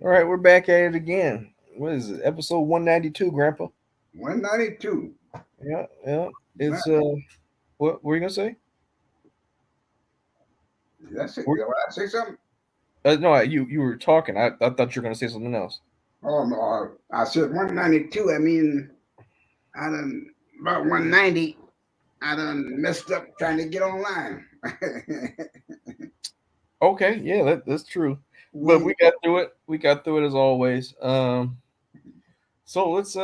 All right, we're back at it again. What is it? Episode 192, Grandpa. 192. Yeah, yeah. Man, It's what were you gonna say? that's it. We're, Did I say something? no, you were talking. I thought you were gonna say something else. Oh, no, I said 192. I mean, I done about 190. I done messed up trying to get online. Okay, yeah, that's true. But One, we got through it. We got through it as always. So let's be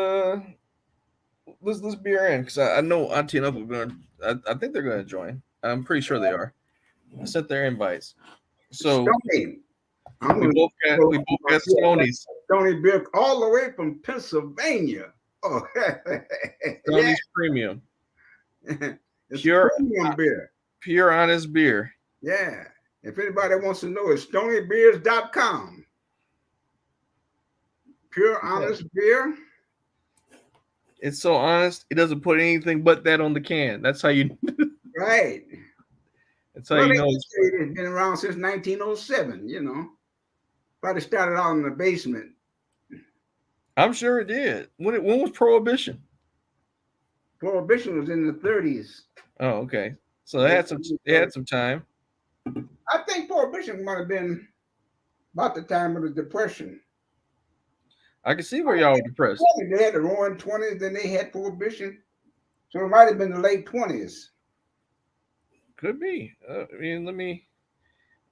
our end because I know Auntie and Uncle are gonna. I think they're gonna join. I'm pretty sure they are. I sent their invites. So Stony. I'm going to go we both got Stonies. Stony Brook all the way from Pennsylvania. Oh, yeah. Stonies Premium, It's pure premium beer. pure honest beer. Yeah. If anybody wants to know, it's stonybeers.com. Pure Yeah. honest beer. It's so honest. It doesn't put anything but that on the can. That's how you. Right. That's how Well, you they know just it's. say it's been around since 1907, you know. Probably started out in the basement. I'm sure it did. When was Prohibition? Prohibition was in the 30s. Oh, okay. So they had some time. I think Prohibition might have been about the time of the Depression. I can see where y'all were depressed. They had the Roaring 20s, then they had Prohibition. So it might have been the late 20s. Could be. I mean,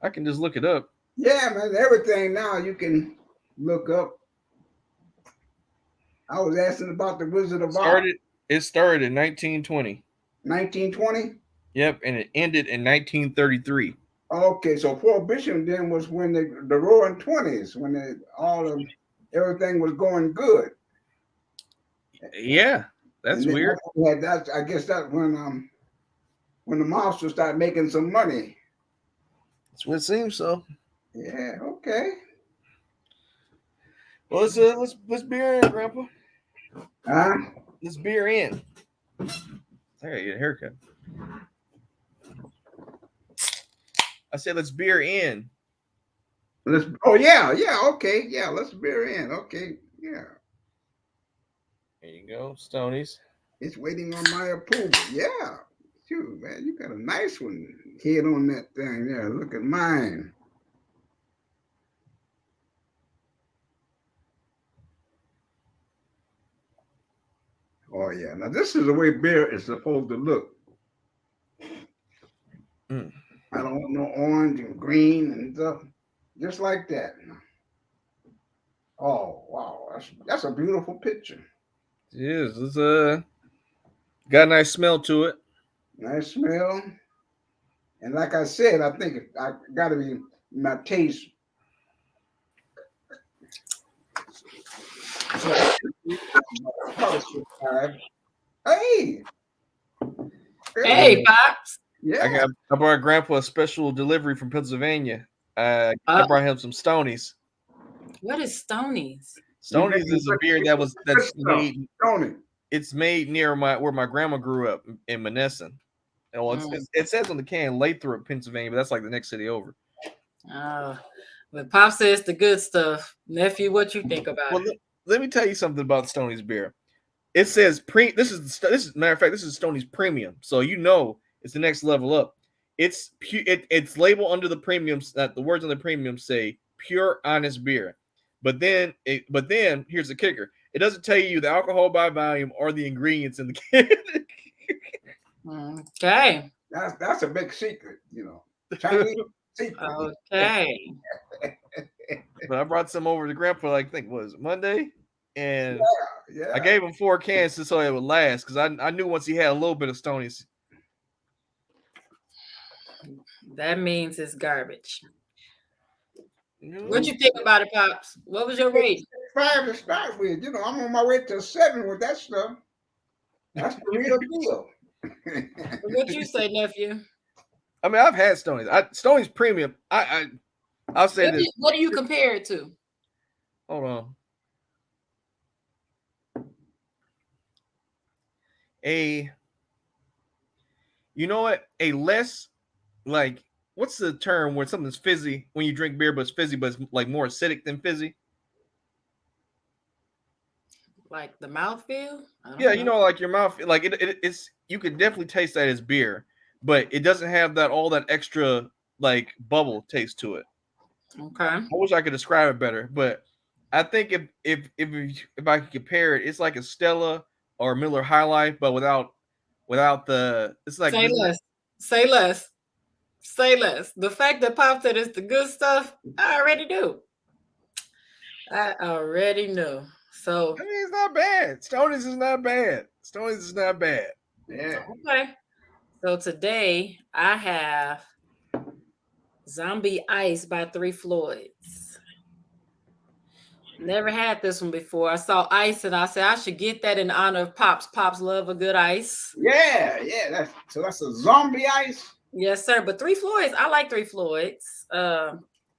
I can just look it up. Yeah, man, everything now you can look up. I was asking about the Wizard of Oz. Started. It started in 1920. 1920? Yep, and it ended in 1933. Okay, so Prohibition then was when the Roaring 20s, when everything was going good. Yeah, that's And then weird. I guess that's when the mobsters started making some money. That's what it seems. So, Yeah, okay. well, let's beer in, Grandpa. Huh? Let's beer in. I gotta get a haircut. I said let's beer in. Yeah, okay. Yeah, let's beer in. Okay. Yeah. There you go, Stonies. It's waiting on my approval. Yeah. Shoot, man, you got a nice one head on that thing there. Look at mine. Oh yeah. Now this is the way beer is supposed to look. Mm. I don't want no orange and green and stuff. Just like that. Oh wow, that's a beautiful picture. It is. It's got a nice smell to it. Nice smell. And like I said, I think I got to be my taste. Hey, Hey, hey, Pops. yeah. I brought Grandpa a special delivery from Pennsylvania. I Uh, brought him some Stonies. what is Stonies? You Stonies making is a beer good that's stuff, made. don't it? It's made near where my grandma grew up in Monessen. And well, Mm, it says on the can Lathrop, Pennsylvania, but that's like the next city over. oh, but Pop says the good stuff. Nephew, what you think about Well, it? let me tell you something about Stony's beer. It says matter of fact, this is Stony's premium, so you know it's the next level up. It's labeled under the premiums that the words on the premium say pure honest beer, but then here's the kicker: it doesn't tell you the alcohol by volume or the ingredients in the can. Okay. That's a big secret, you know. Chinese secret. Okay. But I brought some over to Grandpa. Like I think was it Monday, and I Yeah. gave him 4 cans so it would last because I knew once he had a little bit of Stony's. That means it's garbage. What You you think about it, Pops? What was your rate? Five to start with. You know, I'm on my way to seven with that stuff. That's the real deal. What you say, nephew? I mean, I've had Stony's. Stony's premium. I'll say this. What do you compare it to? Hold on. A you know what? A less like what's the term when something's fizzy when you drink beer but it's fizzy but it's like more acidic than fizzy? Like the mouthfeel? I don't Yeah, know. like your mouth, like it's you can definitely taste that as beer, but it doesn't have that all that extra like bubble taste to it. Okay. I wish I could describe it better, but I think if I could compare it, it's like a Stella or Miller High Life, but without the it's like Say this. less. Say less. Say less. The fact that Pop said it's the good stuff, I already do. I already know. So I mean, it's not bad. Stoney's is not bad. Stoney's is not bad. Yeah. okay. So today I have Zombie Ice by Three Floyds. Never had this one before. I saw ice and I said I should get that in honor of Pops. Pops love a good ice. Yeah, yeah. That's a zombie ice. Yes, sir. But Three Floyds, I like Three Floyds.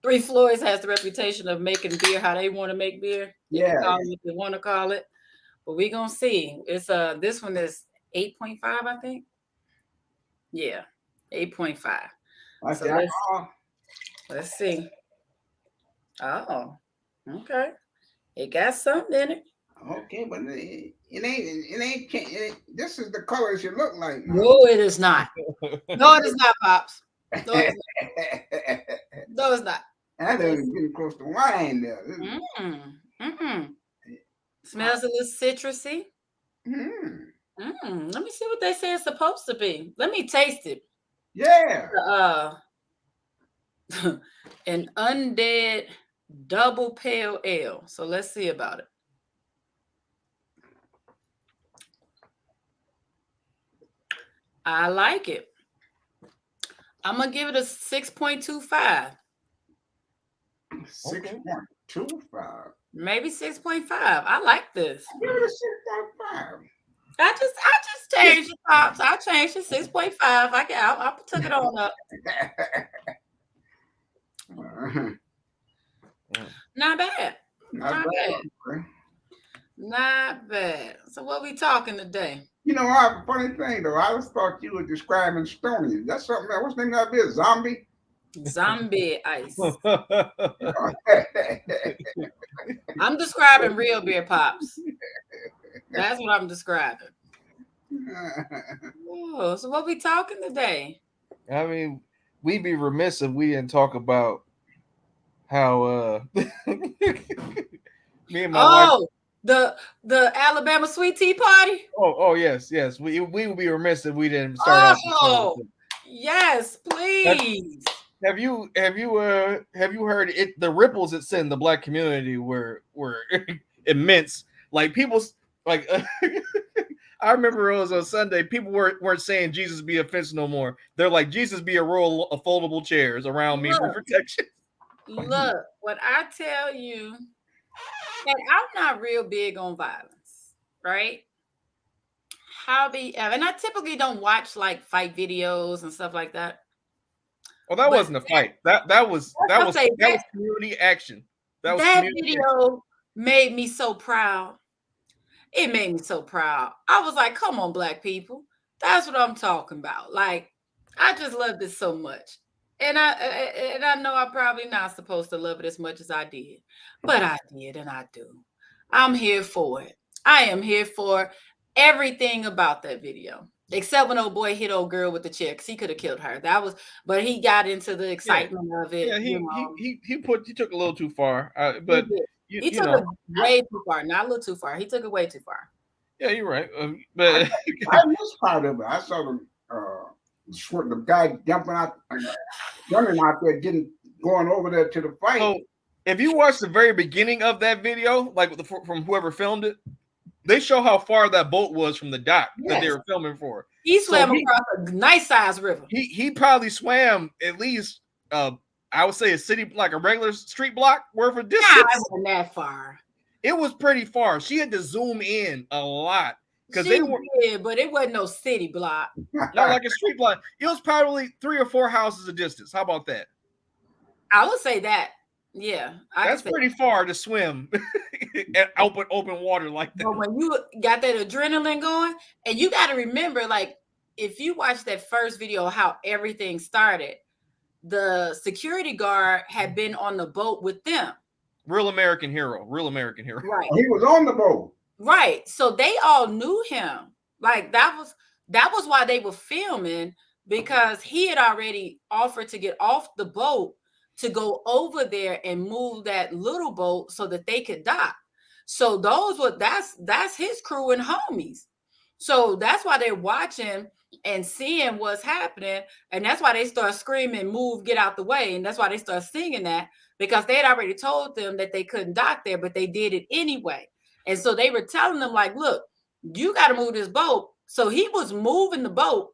Three Floyds has the reputation of making beer how they want to make beer. They can Yeah. call it what they want to call it. But we're gonna see. It's this one is 8.5, I think. Yeah, 8.5. That's So the alcohol. let's see. Oh, okay. It got something in it. Okay, but this is the color it should look like. No, it is not. No, it is not, Pops. No, it's not. No, it's not. That is getting close to wine there. Smells a little citrusy. Mm. Let me see what they say it's supposed to be. Let me taste it. Yeah. An undead double pale ale. So let's see about it. I like it. I'm gonna give it a 6.25. 6.25. Maybe 6.5. I like this. Give it a 6.5. I just changed it, Pops. I changed it 6.5. I took it on up. Not bad. Not bad. Not bad. So what we talking today? You know, I have a funny thing though. I always thought you were describing Stony. That's something else. What's the name of that beer? Zombie? Zombie ice. I'm describing real beer, Pops. That's what I'm describing. Oh, so what we talking today? I mean, we'd be remiss if we didn't talk about how me and my wife. The Alabama sweet tea party. Oh yes. We would be remiss if we didn't start off. Yes, please. Have you heard it? The ripples it sent the black community were immense. Like people like I remember it was on Sunday. People weren't saying Jesus be a fence no more. They're like Jesus be a row of foldable chairs around me for protection. Look, what I tell you, and I'm not real big on violence, right? And I typically don't watch like fight videos and stuff like that. Well, that wasn't a fight. That was community action. That video made me so proud. It made me so proud. I was like, come on, black people. That's what I'm talking about. Like, I just love this so much. And I know I'm probably not supposed to love it as much as I did. But I did and I do. I'm here for it. I am here for everything about that video. Except when old boy hit old girl with the chair, because he could have killed her. But he got into the excitement of it. Yeah, he took a little too far. But he took it way too far, not a little too far. He took it way too far. Yeah, you're right. But I missed part of it. I saw the guy running out there, going over there to the fight. So if you watch the very beginning of that video, like from whoever filmed it, they show how far that boat was from the dock that they were filming for. He swam across a nice sized river. He probably swam at least I would say a city, like a regular street block worth of distance. Nah, it wasn't that far. It was pretty far. She had to zoom in a lot because they were, but it wasn't no city block. No, like a street block. It was probably 3 or 4 houses of distance. How about that? I would say that. Yeah, that's pretty far to swim at open water like that. But when you got that adrenaline going, and you got to remember, like, if you watch that first video, how everything started, the security guard had been on the boat with them. Real American hero. Right. He was on the boat. Right. So they all knew him. Like that was why they were filming, because he had already offered to get off the boat to go over there and move that little boat so that they could dock. So that's his crew and homies. So that's why they're watching and seeing what's happening. And that's why they start screaming, move, get out the way. And that's why they start singing that, because they had already told them that they couldn't dock there, but they did it anyway. And so they were telling them, like, look, you got to move this boat. So he was moving the boat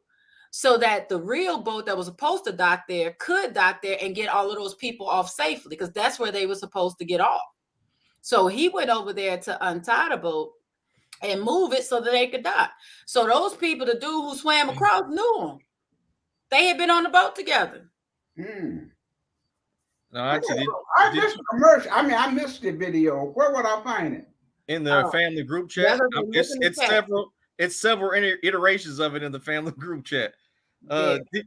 so that the real boat that was supposed to dock there could dock there and get all of those people off safely, because that's where they were supposed to get off. So he went over there to untie the boat and move it so that they could dock. So those people, the dude who swam across, knew him. They had been on the boat together. No, actually, I missed the commercial. I mean, I missed the video. Where would I find it? In the family group chat. It's several iterations of it in the family group chat.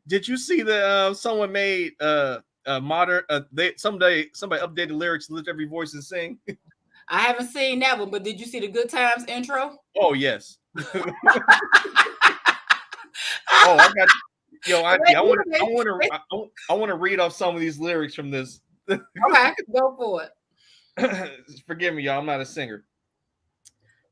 Did you see that someone made modern somebody updated lyrics to lift every voice and sing? I haven't seen that one, but did you see the Good Times intro? Oh yes. I got I want to read off some of these lyrics from this. Okay, go for it. Forgive me, y'all. I'm not a singer.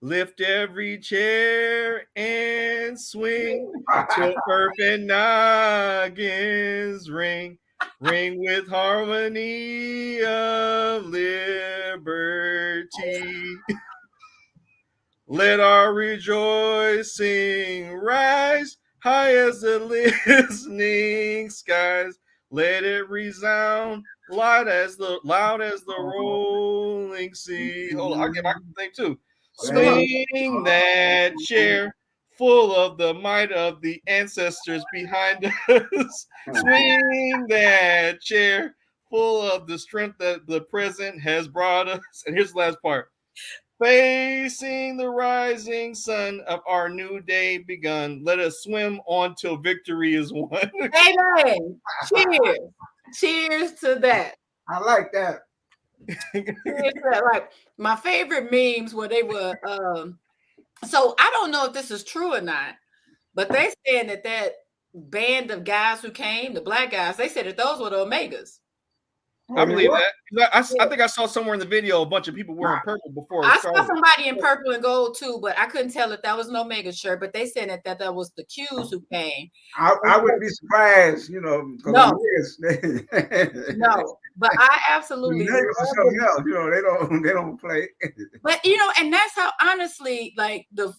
Lift every chair and swing till perfect noggins ring with harmony of liberty. Let our rejoicing rise high as the listening skies. Let it resound loud as the rolling sea. Hold on, I can think too. Swing that chair full of the might of the ancestors behind us. Swing that chair full of the strength that the present has brought us. And here's the last part. Facing the rising sun of our new day begun, let us swim on till victory is won. Amen. Cheers. Cheers to that. I like that. Like my favorite memes where they were so I don't know if this is true or not, but they said that band of guys who came, the black guys, they said that those were the Omegas. I believe that. I think I saw somewhere in the video a bunch of people wearing purple before. I saw somebody in purple and gold too, but I couldn't tell if that was an Omega shirt. But they said that was the Qs who came. I wouldn't be surprised, No, no, but I absolutely something else. They don't play. But and that's how, honestly, like the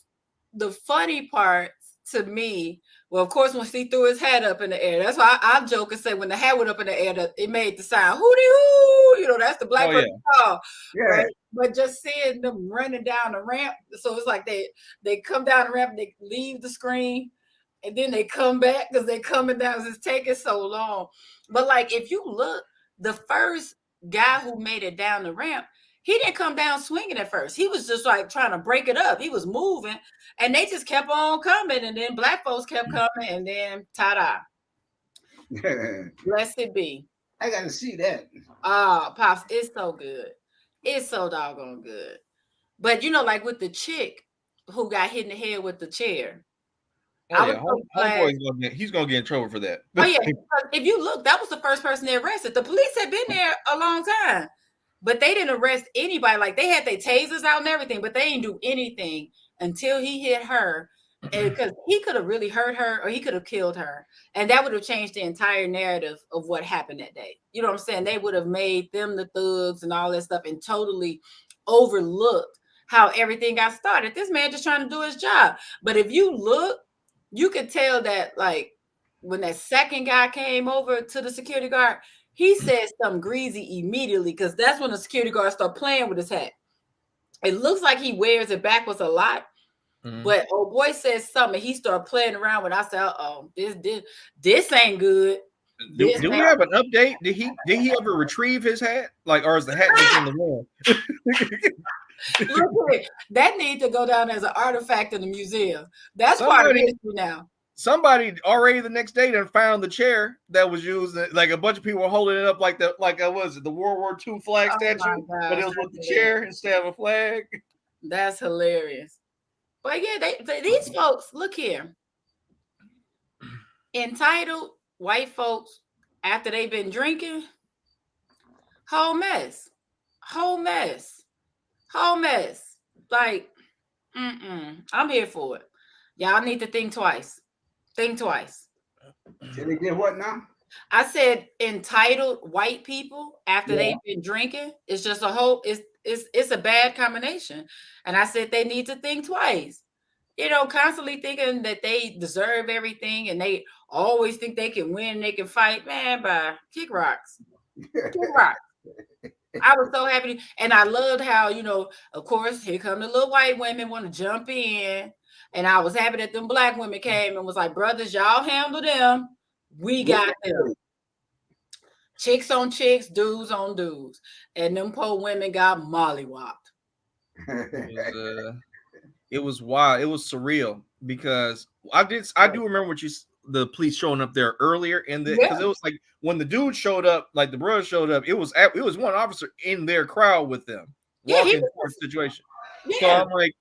funny part to me. Well, of course, when he threw his hat up in the air, that's why I joke and say when the hat went up in the air, that it made the sound hootie hoo. That's the black person call. Yeah. Right? But just seeing them running down the ramp, so it's like they come down the ramp, and they leave the screen, and then they come back because they're coming down. It's taking so long. But like if you look, the first guy who made it down the ramp, he didn't come down swinging at first. He was just like trying to break it up. He was moving, and they just kept on coming. And then black folks kept coming, and then ta-da. Blessed be. I got to see that. Pops, it's so good. It's so doggone good. But like with the chick who got hit in the head with the chair. He's gonna get in trouble for that. Oh yeah, if you look, that was the first person they arrested. The police had been there a long time. But they didn't arrest anybody. Like they had their tasers out and everything, but they didn't do anything until he hit her. And because he could have really hurt her or he could have killed her. And that would have changed the entire narrative of what happened that day. You know what I'm saying? They would have made them the thugs and all that stuff and totally overlooked how everything got started. This man just trying to do his job. But if you look, you could tell that like when that second guy came over to the security guard, he said something greasy immediately because that's when the security guard started playing with his hat. It looks like he wears it backwards a lot, but old boy says something. He started playing around with. I said, "Oh, this ain't good." Do we have an update? Did he ever retrieve his hat? Like, or is the hat just in the room? Look, that needs to go down as an artifact in the museum. That's part of history now. Somebody already the next day then found the chair that was used. Like a bunch of people were holding it up like the World War II flag statue, but it was with the chair instead of a flag. That's hilarious. But yeah, these folks, look here, entitled white folks after they've been drinking, whole mess, whole mess, whole mess. Like, I'm here for it. Y'all need to think twice. Think twice. Did they get what now? I said entitled white people after Yeah. they've been drinking. It's just a whole. It's a bad combination. And I said they need to think twice. Constantly thinking that they deserve everything and they always think they can win, they can fight. Man, bye. Kick rocks. Kick rocks. I was so happy. And I loved how, of course, here come the little white women want to jump in. And I was happy that them black women came and was like, brothers, y'all handle them. We got them. Chicks on chicks, dudes on dudes. And them poor women got mollywopped. It was wild. It was surreal because I do remember the police showing up there earlier because it was like when the dude showed up, like the brother showed up, it was one officer in their crowd with them walking through the situation. Yeah. So I'm like,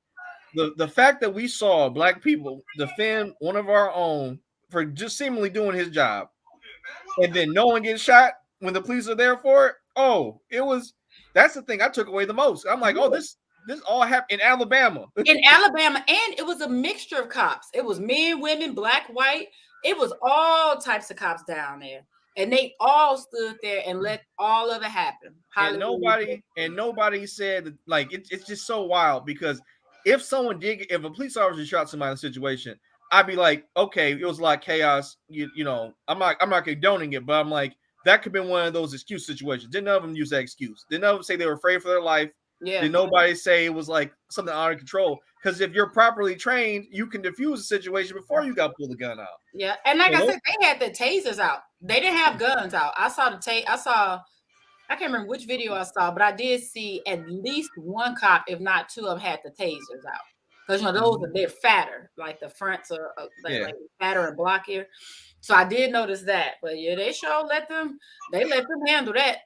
the fact that we saw black people defend one of our own for just seemingly doing his job, and then no one gets shot when the police are there for it. Oh, that's the thing I took away the most. I'm like, oh, this all happened in Alabama. In Alabama, and it was a mixture of cops. It was men, women, black, white. It was all types of cops down there. And they all stood there and let all of it happen. And nobody said, like, it's just so wild because if a police officer shot somebody in a situation, I'd be like, okay, it was like chaos. I'm not condoning it, but I'm like, that could have been one of those excuse situations. Didn't none of them use that excuse. Didn't none of them say they were afraid for their life. Yeah. Did nobody say it was like something out of control? Because if you're properly trained, you can defuse a situation before you got to pull the gun out. Yeah, and like I said, they had the tasers out. They didn't have guns out. I can't remember which video I saw, but I did see at least one cop, if not two of them, had the tasers out. Because they're fatter, like the fronts are like fatter and blockier. So I did notice that. But yeah, they let them handle that.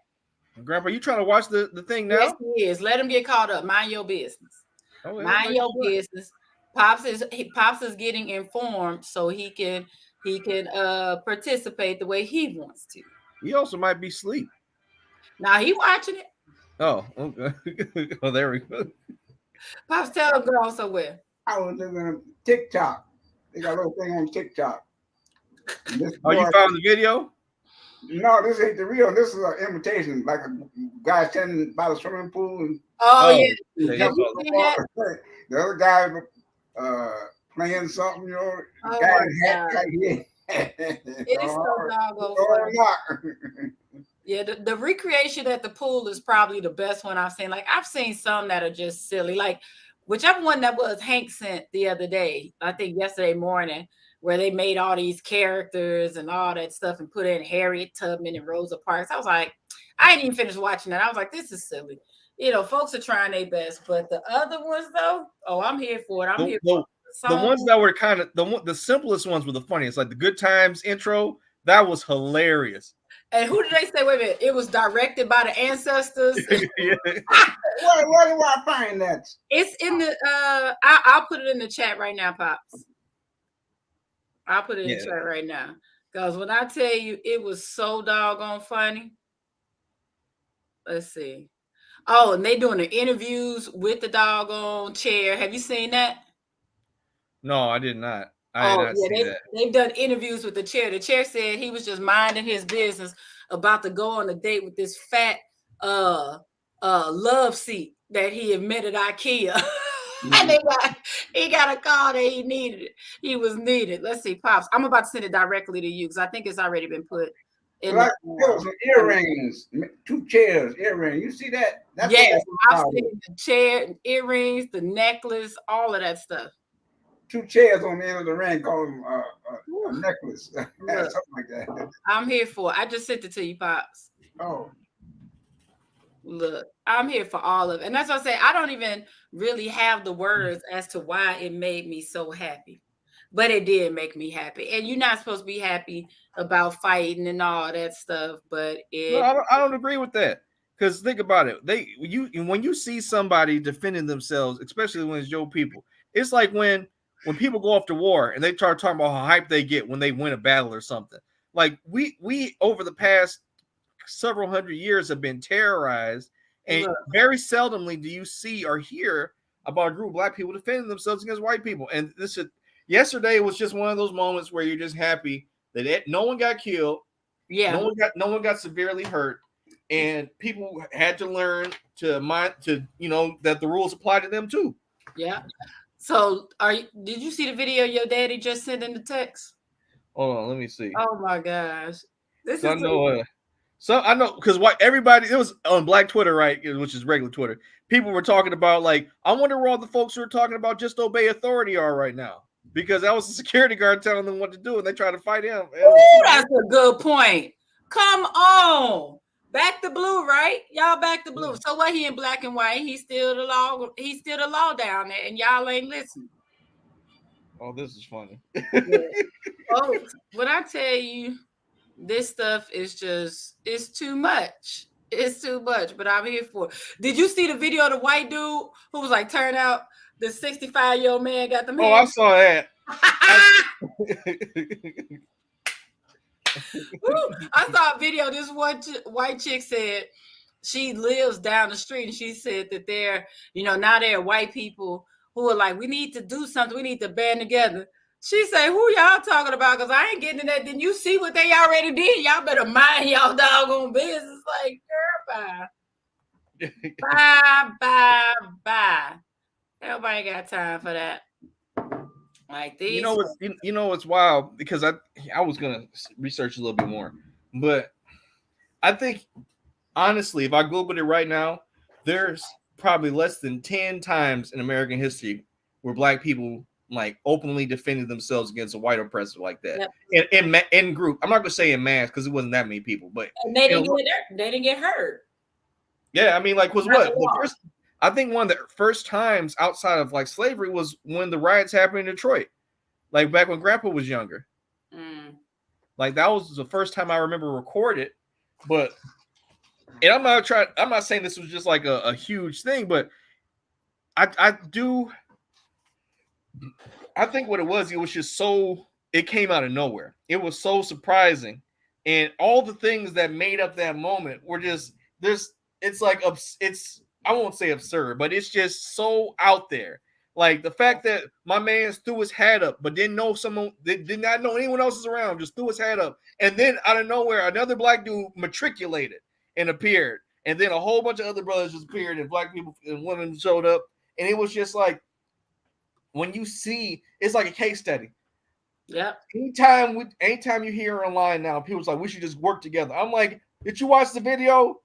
Grandpa, you trying to watch the thing now? Yes, he is. Let him get caught up. Mind your business. Mind your business. Pops is getting informed so he can participate the way he wants to. He also might be asleep. Now he watching it. Oh, okay. Oh, there we go. Pops, tell him go somewhere. I was looking at TikTok. They got a little thing on TikTok. You found the video? No, this ain't the real. This is an imitation, like a guy standing by the swimming pool. And, yeah. The other guy playing something, It's so doggone. Yeah, the recreation at the pool is probably the best one I've seen. Like, I've seen some that are just silly. Like, whichever one that was Hank sent the other day, I think yesterday morning, where they made all these characters and all that stuff and put in Harriet Tubman and Rosa Parks. I was like, I didn't even finish watching that. I was like, this is silly. Folks are trying their best, but the other ones though, I'm here for it. I'm here for it. The ones that were kind of the simplest ones were the funniest. Like the Good Times intro, that was hilarious. And who did they say? Wait a minute, it was directed by the ancestors. Where do I find that? It's in the I'll put it in the chat right now, Pops. I'll put it in the chat right now. Because when I tell you it was so doggone funny. Let's see. Oh, and they doing the interviews with the doggone chair. Have you seen that? No, I did not. I did not see that. They've done interviews with the chair. The chair said he was just minding his business about to go on a date with this fat love seat that he had met at IKEA. And he got a call that he needed it. He was needed. Let's see, Pops. I'm about to send it directly to you because I think it's already been put in. Like, some earrings, 2 chairs, earrings. You see that? Yes, I've seen the chair, earrings, the necklace, all of that stuff. 2 chairs on the end of the ring, call them a necklace. Something like that. I'm here for it. I just sent it to you, Pops. Oh. Look, I'm here for all of it. And that's what I say. I don't even really have the words as to why it made me so happy. But it did make me happy. And you're not supposed to be happy about fighting and all that stuff. But I don't agree with that. Because think about it, when you see somebody defending themselves, especially when it's your people, it's like when people go off to war and they start talking about how hype they get when they win a battle or something. Like we over the past several hundred years have been terrorized, and Look, very seldomly do you see or hear about a group of black people defending themselves against white people. And yesterday was just one of those moments where you're just happy that no one got killed, yeah, no one got severely hurt, and people had to learn to that the rules apply to them too. yeah. So, did you see the video your daddy just sent in the text? Hold on, let me see. Oh my gosh, this So is I know. So I know because everybody, it was on Black Twitter, right, which is regular Twitter. People were talking about, like, I wonder where all the folks who are talking about just obey authority are right now, because that was the security guard telling them what to do, and they tried to fight him. Ooh, that's a good point. Come on, back to blue, right? Y'all back to blue. Yeah. So what? He in black and white. He's still the law. He's still the law down there, and y'all ain't listening. Oh, this is funny. Yeah. Oh, when I tell you, this stuff is it's too much. It's too much, but I'm here for it. Did you see the video of the white dude who was like, turn out the 65-year-old man got them Oh, I hands? saw that. I saw a video. This one white chick said she lives down the street, and she said that now there are white people who are like, we need to do something. We need to band together. She said, who y'all talking about? Because I ain't getting in that. Didn't you see what they already did? Y'all better mind y'all doggone business. Like, girl, bye. Bye. Everybody got time for that. Like these. You know what's wild, because I was gonna research a little bit more, but I think honestly, if I Googled it right now, there's probably less than 10 times in American history where black people like openly defended themselves against a white oppressor like that. Yep. In group. I'm not gonna say in mass because it wasn't that many people, but and they didn't get hurt. Yeah, I mean, like, was what the first? I think one of the first times outside of like slavery was when the riots happened in Detroit, like back when Grandpa was younger. Like that was the first time I remember recorded. But and I'm not saying this was just like a huge thing, but I think what it was just it came out of nowhere. It was so surprising, and all the things that made up that moment were just it's like I won't say absurd, but it's just so out there. Like the fact that my man threw his hat up, but did not know anyone else was around, just threw his hat up, and then out of nowhere, another black dude matriculated and appeared, and then a whole bunch of other brothers just appeared, and black people and women showed up, and it was just like, when you see, it's like a case study. Yeah. Anytime you hear online now, people's like, we should just work together. I'm like, did you watch the video?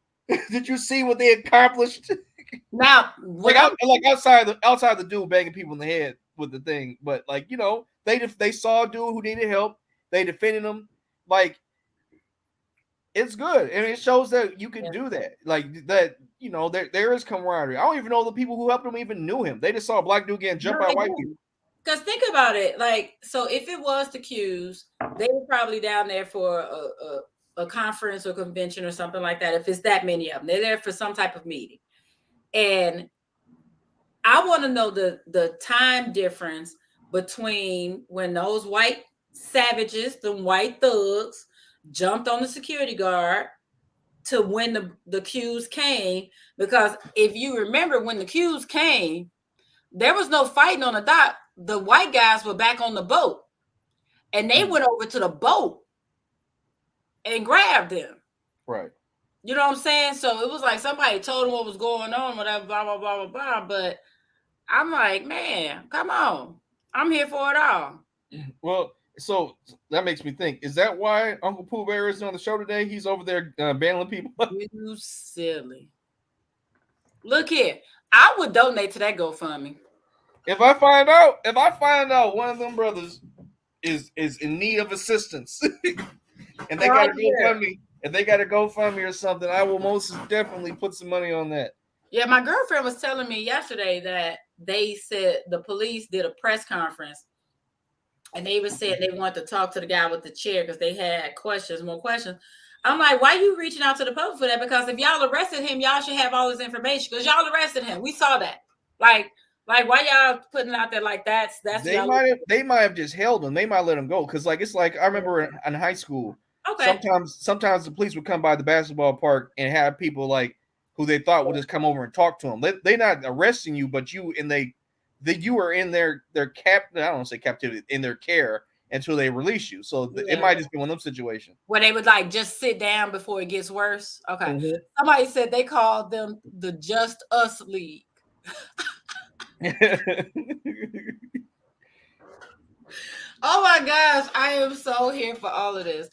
Did you see what they accomplished? Now, outside the dude banging people in the head with the thing, but like, they saw a dude who needed help, they defended him. Like, it's good, and it shows that you can do that. Like that, there is camaraderie. I don't even know the people who helped him even knew him. They just saw a black dude getting jumped by white people. Because think about it, like, so if it was the Qs, they were probably down there for a conference or convention or something like that. If it's that many of them, they're there for some type of meeting. And I want to know the time difference between when those white savages, the white thugs, jumped on the security guard to when the Qs came. Because if you remember, when the Qs came, there was no fighting on the dock. The white guys were back on the boat, and they went over to the boat and grabbed them. Right. You know what I'm saying? So it was like somebody told them what was going on, whatever, blah, blah, blah, blah, blah. But I'm like, man, come on. I'm here for it all. Well, so that makes me think, is that why Uncle Pooh Bear isn't on the show today? He's over there bailing people. You silly. Look here. I would donate to that GoFundMe. If I find out one of them brothers is in need of assistance and they got to GoFundMe, if they got to GoFundMe or something, I will most definitely put some money on that. Yeah, my girlfriend was telling me yesterday that they said the police did a press conference, and they were saying they wanted to talk to the guy with the chair because they had more questions. I'm like, why you reaching out to the public for that? Because if y'all arrested him, y'all should have all this information. Because y'all arrested him. We saw that. Like why y'all putting out there like that's they might have just held him. They might let him go because like it's like I remember in high school. Okay. Sometimes the police would come by the basketball park and have people like who they thought would just come over and talk to them. They not arresting you, but you are in their I don't want to say captivity, in their care until they release you. So it might just be one of those situations where they would like just sit down before it gets worse. Okay. Mm-hmm. Somebody said they called them the Just Us League. Oh my gosh, I am so here for all of this.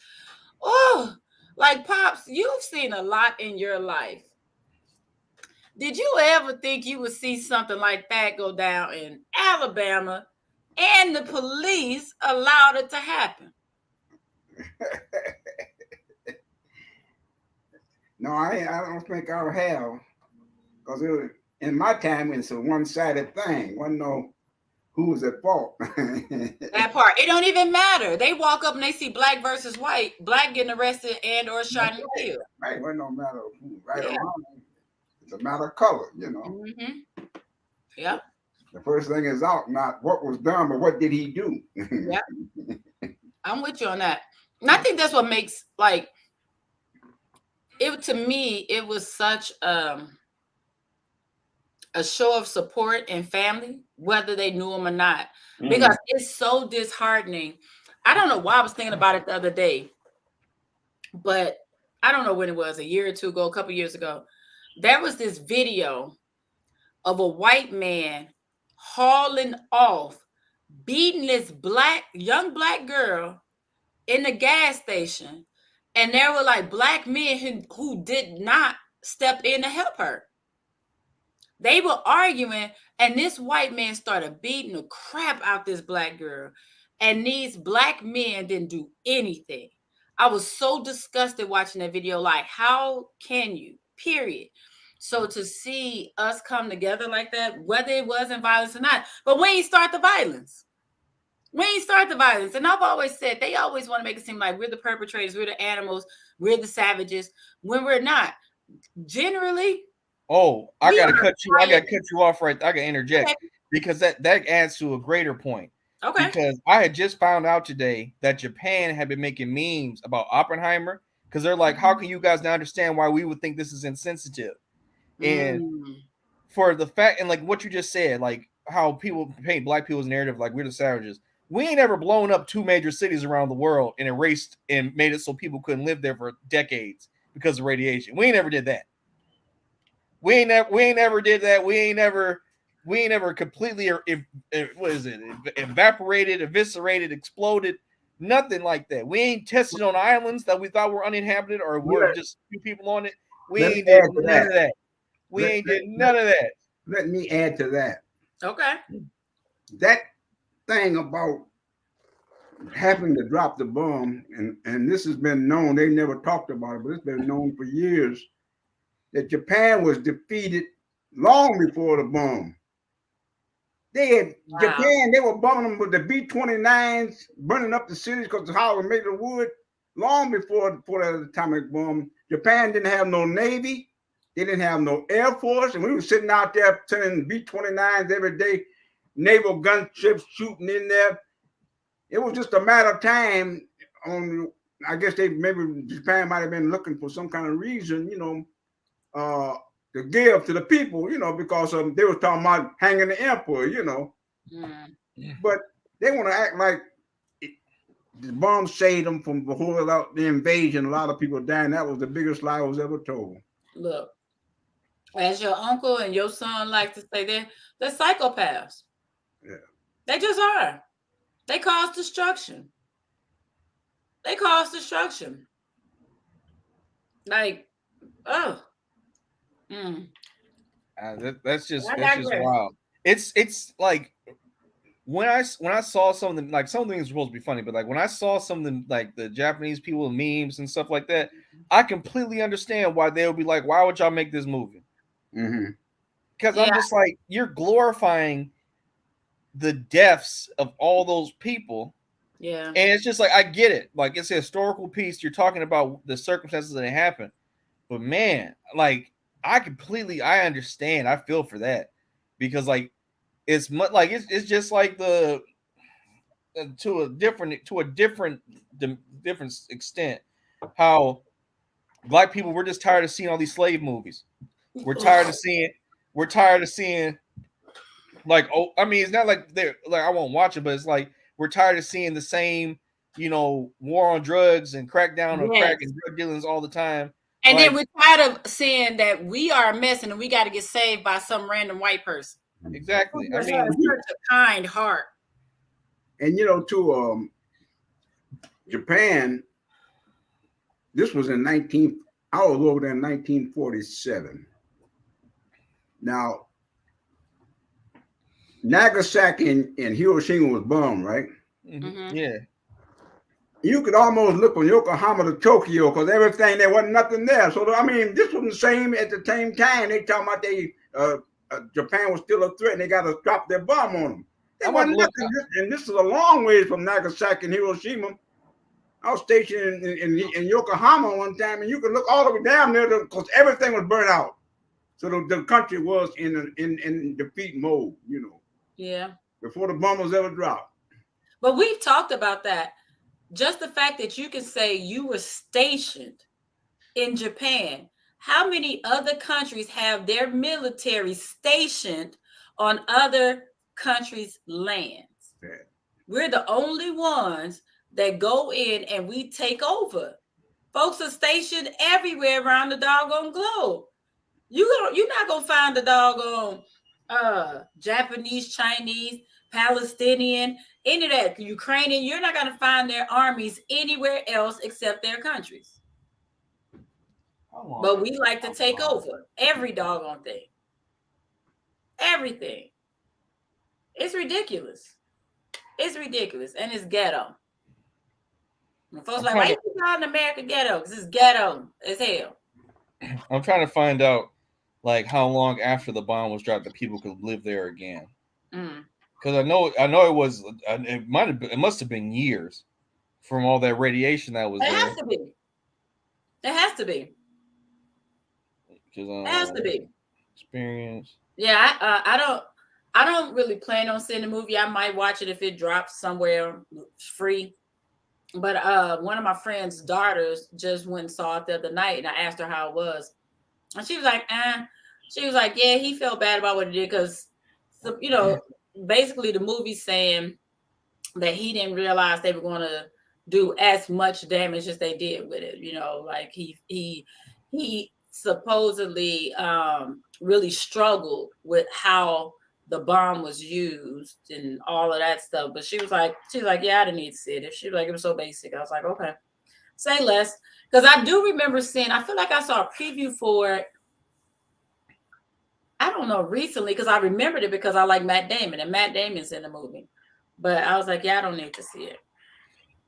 Oh, like Pops, you've seen a lot in your life. Did you ever think you would see something like that go down in Alabama and the police allowed it to happen? No, I don't think I'll have, because in my time it's a one-sided thing. Wasn't no who was at fault. That part, it don't even matter. They walk up and they see black versus white, black getting arrested and or shot and killed. Right, wasn't no matter who, right or wrong. It's a matter of color, you know. Mm-hmm. Yep. The first thing is out, not what was done, but what did he do? Yep. I'm with you on that. And I think that's what makes like it to me, it was such a show of support and family, whether they knew him or not, because it's so disheartening. I don't know why I was thinking about it the other day, but I don't know when it was, a year or two ago, a couple years ago. There was this video of a white man hauling off, beating this young black girl in the gas station. And there were like black men who did not step in to help her. They were arguing, and this white man started beating the crap out this black girl. And these black men didn't do anything. I was so disgusted watching that video. Like, how can you? Period. So to see us come together like that, whether it wasn't violence or not, but we ain't start the violence. We ain't start the violence. And I've always said, they always want to make it seem like we're the perpetrators, we're the animals, we're the savages, when we're not. Generally, I gotta cut you off right. I gotta interject because that adds to a greater point. Okay. Because I had just found out today that Japan had been making memes about Oppenheimer because they're like, how can you guys not understand why we would think this is insensitive? And for the fact, and like what you just said, like how people paint black people's narrative like we're the savages. We ain't ever blown up 2 major cities around the world and erased and made it so people couldn't live there for decades because of radiation. We ain't ever did that. We ain't never did that. We ain't never completely evaporated, eviscerated, exploded. Nothing like that. We ain't tested on islands that we thought were uninhabited or were just few people on it. We ain't did none of that. We ain't did none of that. Let me add to that. Okay. That thing about having to drop the bomb, and this has been known, they never talked about it, but it's been known for years that Japan was defeated long before the bomb. Japan, they were bombing them with the B-29s, burning up the cities because the house was made of wood long before the atomic bomb. Japan didn't have no Navy. They didn't have no Air Force. And we were sitting out there sending B-29s every day, naval gunships shooting in there. It was just a matter of time. I guess Japan might have been looking for some kind of reason, to give to the people, because they were talking about hanging the emperor, But they want to act like the bomb saved them from the invasion. A lot of people dying. That was the biggest lie I was ever told. Look, as your uncle and your son like to say, they're psychopaths. Yeah. They just are. They cause destruction. Like, oh. That's just wild. It's like when I saw something, like something is supposed to be funny, but like when I saw something like the Japanese people memes and stuff like that, I completely understand why they would be like, why would y'all make this movie? Because I'm just like, you're glorifying the deaths of all those people Yeah. And it's just like I get it. Like it's a historical piece. You're talking about the circumstances that it happened. But man, like I understand. I feel for that because like it's much like it's just like the to a different extent how black people we're just tired of seeing all these slave movies. We're tired of seeing we're tired of seeing like oh I mean it's not like they're like I won't watch it, but it's like we're tired of seeing the same war on drugs and crackdown of crack Yes. and drug dealings all the time. And then Like we're tired of seeing that we are a mess and we got to get saved by some random white person. exactly. I That's mean, such a kind heart. And to Japan, this was in 19. I was over there in 1947. Now, Nagasaki and Hiroshima was bombed, right? yeah. You could almost look from Yokohama to Tokyo because everything there wasn't nothing there. So I mean, this was the same at the same time. They talking about Japan was still a threat and they got to drop their bomb on them. There wasn't nothing. And this is a long ways from Nagasaki and Hiroshima. I was stationed in Yokohama one time, and you could look all the way down there because everything was burnt out. So the country was in defeat mode, Yeah. before the bomb was ever dropped. But we've talked about that. Just the fact that you can say you were stationed in Japan. How many other countries have their military stationed on other countries' lands? Yeah. We're the only ones that go in and we take over. Folks are stationed everywhere around the doggone globe. You're not gonna find the doggone Japanese, Chinese, Palestinian, any of that, Ukrainian. You're not gonna find their armies anywhere else except their countries. But we like to take over every doggone thing. Everything. It's ridiculous. It's ridiculous. And it's ghetto. And folks like, why you call in America ghetto? Because it's ghetto as hell. I'm trying to find out like how long after the bomb was dropped that people could live there again. Because I know it must have been years from all that radiation that was there. It has to be. It has to be. It has to be. Experience. Yeah, I don't really plan on seeing the movie. I might watch it if it drops somewhere free. But one of my friend's daughters just went and saw it the other night, and I asked her how it was, and she was like, She was like, yeah, he felt bad about what he did because, basically the movie's saying that he didn't realize they were going to do as much damage as they did with it. Like he supposedly really struggled with how the bomb was used and all of that stuff. But she was like, yeah, I didn't need to see it. She was like, it was so basic. I was like, okay, say less. Because I do remember I feel like I saw a preview for it. I don't know, recently, because I remembered it because I like Matt Damon, and Matt Damon's in the movie. But I was like, yeah, I don't need to see it.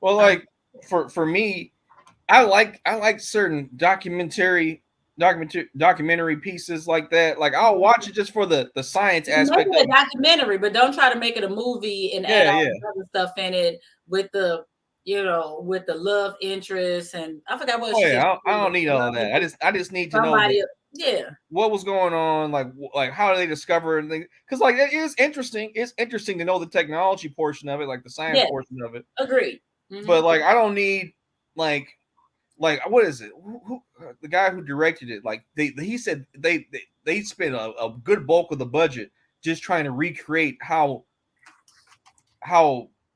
Well, like for me, I like certain documentary pieces like that. Like I'll watch it just for the science aspect. Make it a documentary, but don't try to make it a movie and add all the other stuff in it with the with the love interest and I forgot what. I don't need all of that. I just need to know what was going on, like how do they discover and because like it is interesting. It's interesting to know the technology portion of it, like the science portion of it. Agreed. But like I don't need like what is it? Who the guy who directed it? Like he said they spent a good bulk of the budget just trying to recreate how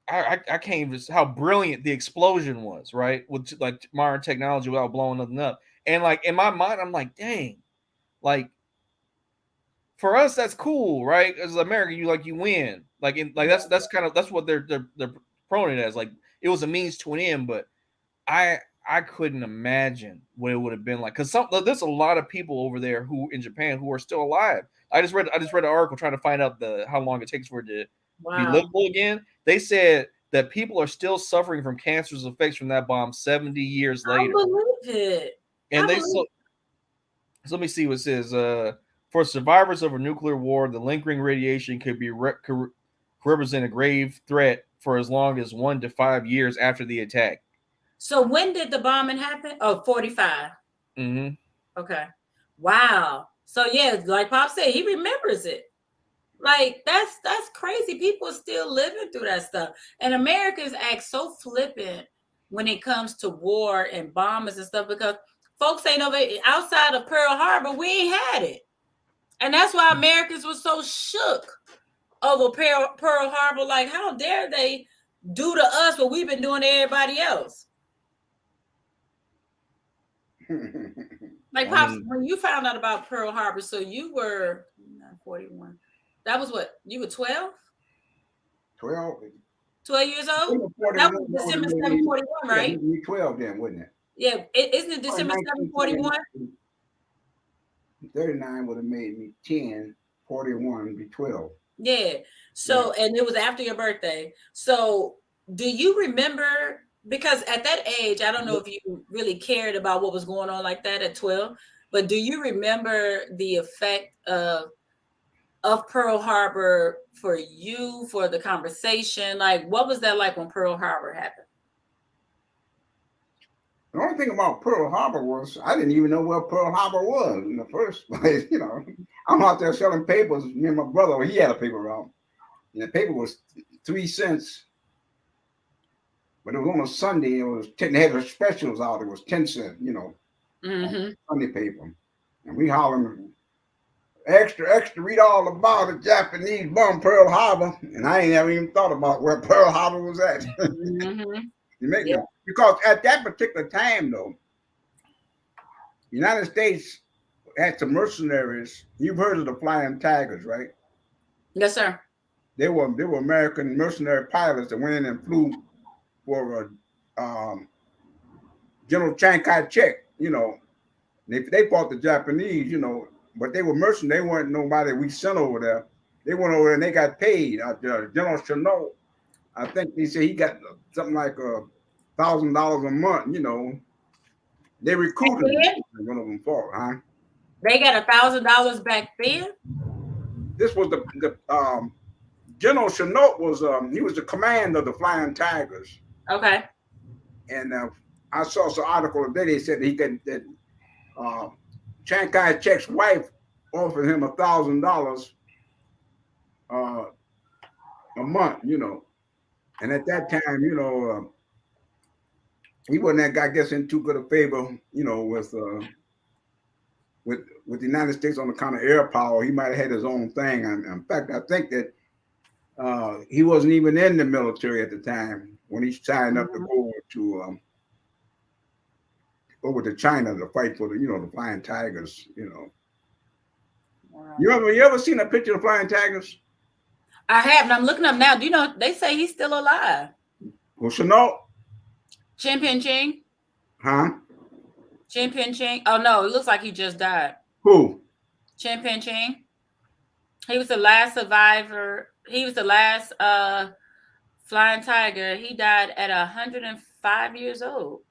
I can't even how brilliant the explosion was, right? With like modern technology without blowing nothing up. And like in my mind, I'm like, dang, like for us that's cool, right? As America, you win. Like that's kind of that's what they're promoting it as. Like it was a means to an end, but I couldn't imagine what it would have been like because there's a lot of people over there who in Japan who are still alive. I just read an article trying to find out how long it takes for it to be livable again. They said that people are still suffering from cancer's effects from that bomb 70 years later. I believe it. And so let me see what it says. For survivors of a nuclear war, the lingering radiation could be could represent a grave threat for as long as 1 to 5 years after the attack. So when did the bombing happen? Oh, 45. Mm-hmm. Okay. Wow. So yeah, like Pop said, he remembers it. Like that's crazy. People are still living through that stuff. And Americans act so flippant when it comes to war and bombers and stuff because folks ain't over outside of Pearl Harbor, we ain't had it. And that's why Americans were so shook over Pearl Harbor. Like, how dare they do to us what we've been doing to everybody else? Like, Pops, when you found out about Pearl Harbor, so you were 41. That was what? You were 12? 12 years old? That was December 741, right? Yeah, you 12 then, wasn't it? Yeah, isn't it December 741? 39 would have made me 10, 41 would be 12. Yeah. So, and it was after your birthday. So, do you remember? Because at that age, I don't know if you really cared about what was going on like that at 12, but do you remember the effect of Pearl Harbor for you, for the conversation? Like, what was that like when Pearl Harbor happened? The only thing about Pearl Harbor was I didn't even know where Pearl Harbor was in the first place. You know, I'm out there selling papers. Me and my brother, he had a paper route, and the paper was 3 cents. But it was on a Sunday. It was 10. They had the specials out. It was 10 cents. You know, Sunday paper, and we hollering extra. Read all about the Japanese bomb Pearl Harbor, and I ain't never even thought about where Pearl Harbor was at. Because at that particular time, though, the United States had some mercenaries. You've heard of the Flying Tigers, right? Yes, sir. They were American mercenary pilots that went in and flew for General Chiang Kai-shek. You know, they fought the Japanese. You know, but they were mercenaries. They weren't nobody we sent over there. They went over there and they got paid. General Chanot, I think they said he got something like $1,000 a month. You know, they recruited one of them for, huh? They got $1,000 back then. This was the General Chanot was he was the commander of the Flying Tigers. Okay. And I saw some article today. They said that Chiang Kai-shek's wife offered him $1,000 a month. You know, and at that time, you know, he wasn't that guy, I guess, in too good a favor. You know, with the United States on account of air power. He might have had his own thing. And in fact, I think that he wasn't even in the military at the time when he signed up to go over to China to fight for the Flying Tigers. You know, wow. You ever seen a picture of Flying Tigers? I have, and I'm looking up now. Do you know they say he's still alive? Well, Chanot. Chin Pin Ching. Huh? Chin Pin Ching. Oh no, it looks like he just died. Who? Chin Pin Ching. He was the last survivor. He was the last Flying Tiger. He died at 105 years old.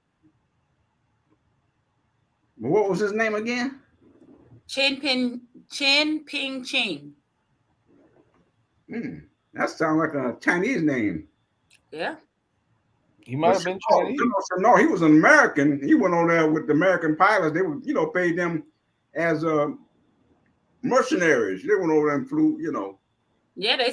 What was his name again? Chin Ping Ching. That sounds like a Chinese name. Yeah. He might have been Chinese. No, he was an American. He went over there with the American pilots. They would, paid them as mercenaries. They went over there and flew, Yeah, they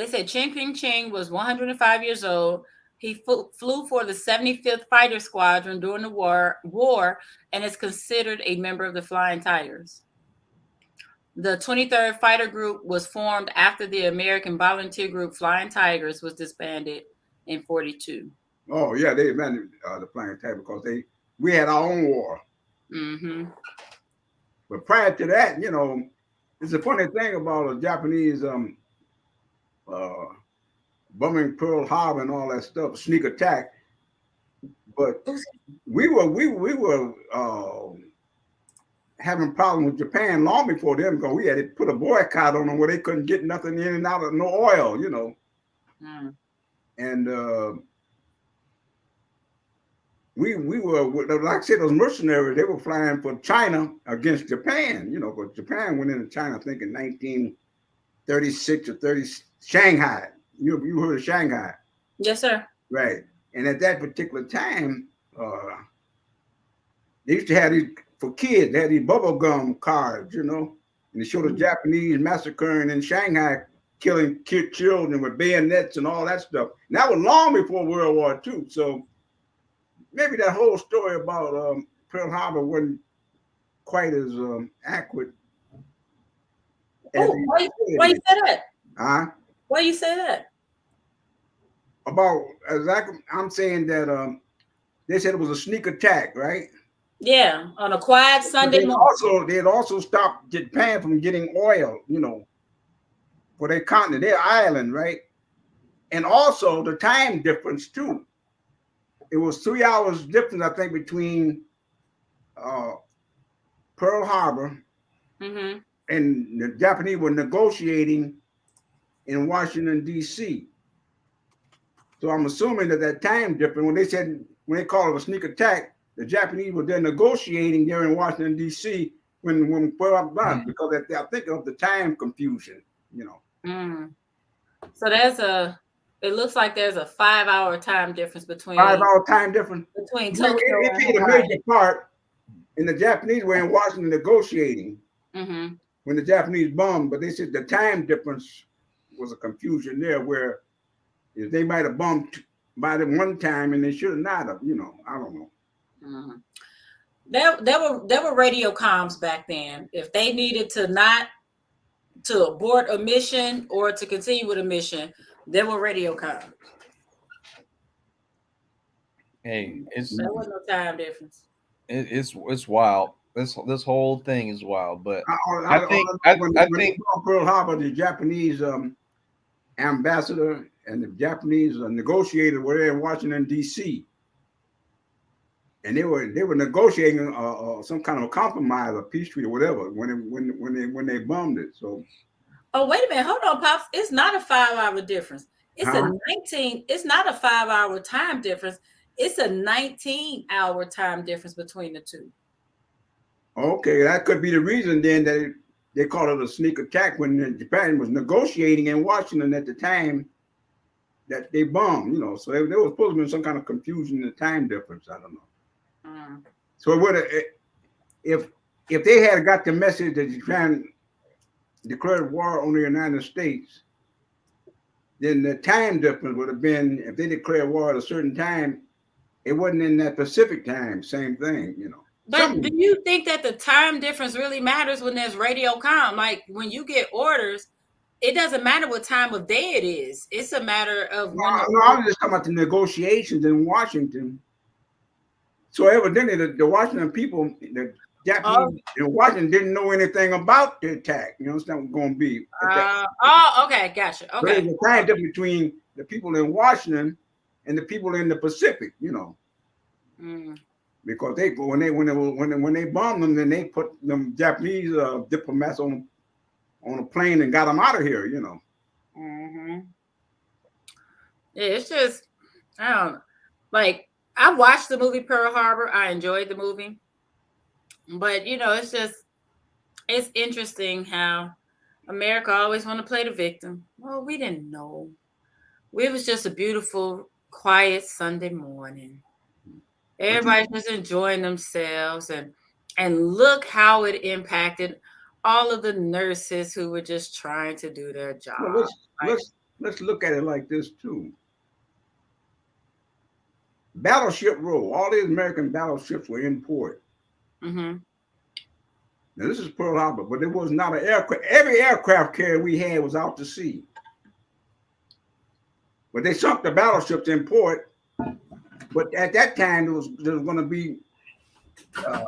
said Chin Ping Ching was 105 years old. He flew for the 75th Fighter Squadron during the war and is considered a member of the Flying Tigers. The 23rd Fighter Group was formed after the American volunteer group Flying Tigers was disbanded in 1942. Oh, yeah, they abandoned the Flying Tigers because we had our own war. Mm-hmm. But prior to that, it's a funny thing about the Japanese bombing Pearl Harbor and all that stuff, sneak attack. But we were having problems with Japan long before them because we had to put a boycott on them where they couldn't get nothing in and out of no oil, And we were, like I said, those mercenaries, they were flying for China against Japan, because Japan went into China, I think, in 1936 or Shanghai. You heard of Shanghai, Yes, sir. right? And at that particular time, they used to have these for kids. They had these bubble gum cards, and they showed the Japanese massacring in Shanghai, killing kid children with bayonets and all that stuff. And that was long before World War II. So maybe that whole story about Pearl Harbor wasn't quite as accurate as Oh, why you say that? huh? Why you say that? About exactly, I'm saying that they said it was a sneak attack, right? Yeah, on a quiet But Sunday morning. they had also stopped Japan from getting oil, for their continent, their island, right? And also the time difference too. It was 3 hours difference, I think, between uh, Pearl Harbor Mm-hmm. and the Japanese were negotiating in Washington D.C. So I'm assuming that time difference, when they call it a sneak attack, the Japanese were there negotiating there in Washington D.C. when Pearl Harbor bombed, because I think of the time confusion. Mm. So it looks like there's a 5-hour time difference between 5 hour time difference. Tokyo It and played a Hawaii. major part, and the Japanese were in Washington negotiating Mm-hmm. when the Japanese bombed, but they said the time difference was a confusion there, where if they might have bombed by the one time and they should have not have, I don't know. Mm-hmm. There were radio comms back then. If they needed to abort a mission or to continue with a mission, there were radio comms. Hey, There was no time difference. it's wild. This whole thing is wild. But I I think when I they think bombed Pearl Harbor, the Japanese ambassador and the Japanese negotiator were there in Washington D.C. and they were negotiating some kind of a compromise, a peace treaty, or whatever, when they bombed it. So, Oh, wait a minute. Hold on, Pops. It's not a 5-hour difference. huh? It's not a 5-hour time difference. It's a 19-hour time difference between the two. Okay, that could be the reason then that they call it a sneak attack when Japan was negotiating in Washington at the time that they bombed. So there was supposed to be some kind of confusion in the time difference. I don't know. Mm. So it would have, if if they had got the message that Japan declared war on the United States, then the time difference would have been, if they declared war at a certain time, it wasn't in that Pacific time. Same thing. But do you think that the time difference really matters when there's radio comm? Like when you get orders, it doesn't matter what time of day it is. It's a matter of when the No, I was just talking about the negotiations in Washington. So evidently, the Washington people, the Japanese in Washington, didn't know anything about the attack. It's not going to be. Okay, gotcha. So Okay. there's a time difference between the people in Washington and the people in the Pacific. Mm. Because when they bombed them, then they put them Japanese diplomats on a plane and got them out of here. Mm-hmm. Yeah, it's just I don't know. Like I watched the movie Pearl Harbor. I enjoyed the movie, but it's interesting how America always want to play the victim. Well, we didn't know. It was just a beautiful, quiet Sunday morning. Everybody's just enjoying themselves, and look how it impacted all of the nurses who were just trying to do their job. Well, let's look at it like this too. Battleship Row, all these American battleships were in port. Mm-hmm. Now this is Pearl Harbor, but it was not an aircraft. Every aircraft carrier we had was out to sea. But they sunk the battleships in port. But at that time, there was going to be the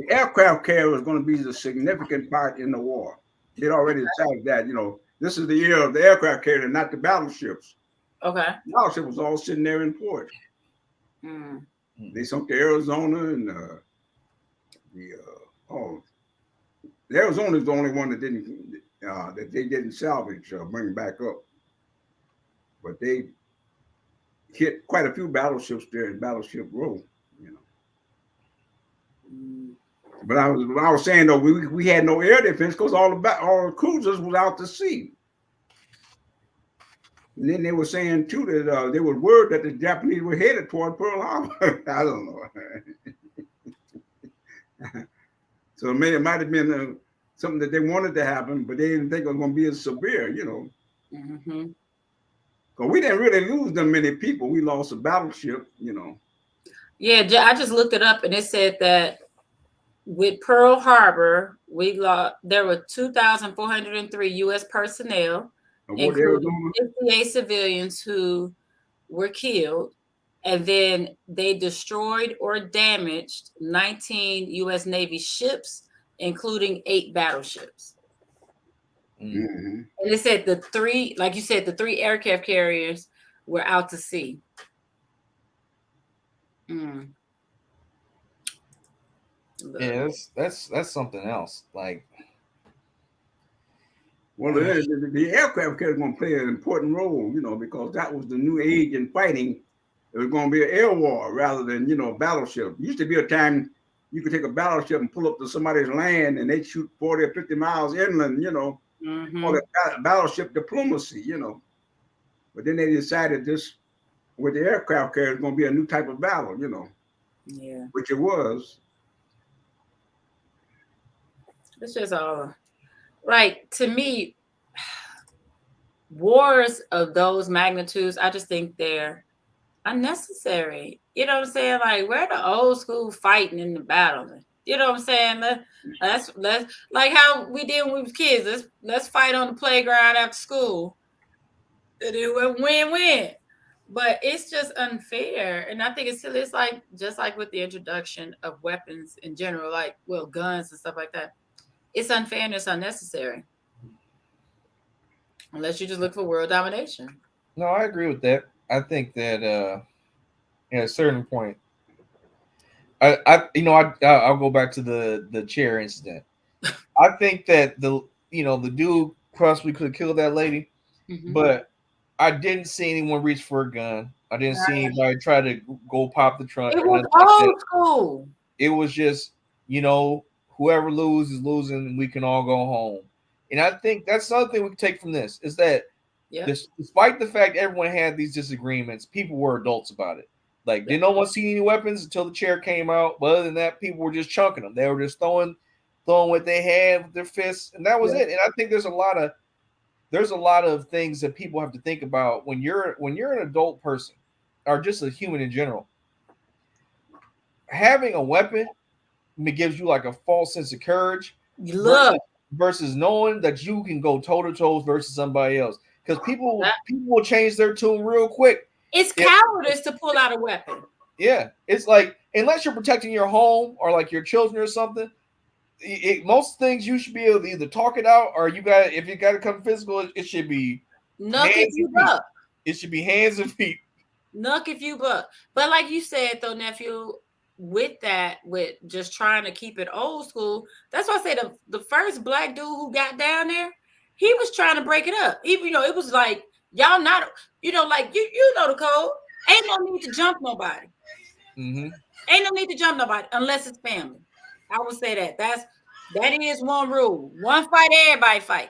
aircraft carrier was going to be the significant part in the war. They'd already decided that. This is the year of the aircraft carrier, not the battleships. Okay. The battleship was all sitting there in port. Mm. They sunk the Arizona and the Arizona is the only one that they didn't salvage, bring back up. But they hit quite a few battleships there in Battleship Row. Mm. But I was saying though, we had no air defense because all the cruisers was out to sea. And then they were saying too that they were worried that the Japanese were headed toward Pearl Harbor. I don't know. So it might have been something that they wanted to happen, but they didn't think it was going to be as severe, you know. Mm-hmm. Because we didn't really lose that many people. We lost a battleship, you know. Yeah, I just looked it up, and it said that with Pearl Harbor, there were 2,403 U.S. personnel, Aboard the including Arizona. 58 civilians who were killed, and then they destroyed or damaged 19 U.S. Navy ships, including 8 battleships. Mm-hmm. And it said the 3, like you said, the 3 aircraft carriers were out to sea. Mm. Yeah, that's something else. Like, well, the aircraft carrier is going to play an important role, you know, because that was the new age in fighting. It was going to be an air war rather than, you know, a battleship. It used to be a time you could take a battleship and pull up to somebody's land and they'd shoot 40 or 50 miles inland, you know, call it battleship diplomacy, you know. But then they decided this with the aircraft carrier is going to be a new type of battle, you know. Yeah. Which it was. It's just all right. To me, wars of those magnitudes, I just think they're unnecessary. You know what I'm saying? Like, we're the old school fighting in the battle. You know what I'm saying? Let's like how we did when we was kids. Let's fight on the playground after school. And it went win-win. But it's just unfair. And I think it's silly. It's like just like with the introduction of weapons in general, like guns and stuff like that. It's unfair and it's unnecessary. Unless you just look for world domination. no, I agree with that. I think that at a certain point, I'll go back to the chair incident. I think that the dude possibly could have killed that lady, but I didn't see anyone reach for a gun. I didn't see anybody try to go pop the trunk. It was old school. It was just, whoever loses is losing, and we can all go home. And I think that's another thing we can take from this is that despite the fact everyone had these disagreements, people were adults about it. Like, didn't no one see any weapons until the chair came out. But other than that, people were just chunking them. They were just throwing what they had with their fists, and that was it. And I think there's a lot of things that people have to think about when you're an adult person or just a human in general. Having a weapon gives you like a false sense of courage versus knowing that you can go toe to toe versus somebody else. Because people will change their tune real quick. It's cowardice to pull out a weapon. Yeah, it's like unless you're protecting your home or like your children or something. Most things you should be able to either talk it out or if you got to come physical, it should be knuck if you buck. It should be hands and feet. Knuck if you buck. But like you said though, nephew, with just trying to keep it old school, that's why I say the first black dude who got down there, he was trying to break it up. Even it was like y'all not, like you know the code. Ain't no need to jump nobody. Mm-hmm. Ain't no need to jump nobody unless it's family. I would say that is one rule. One fight, everybody fight.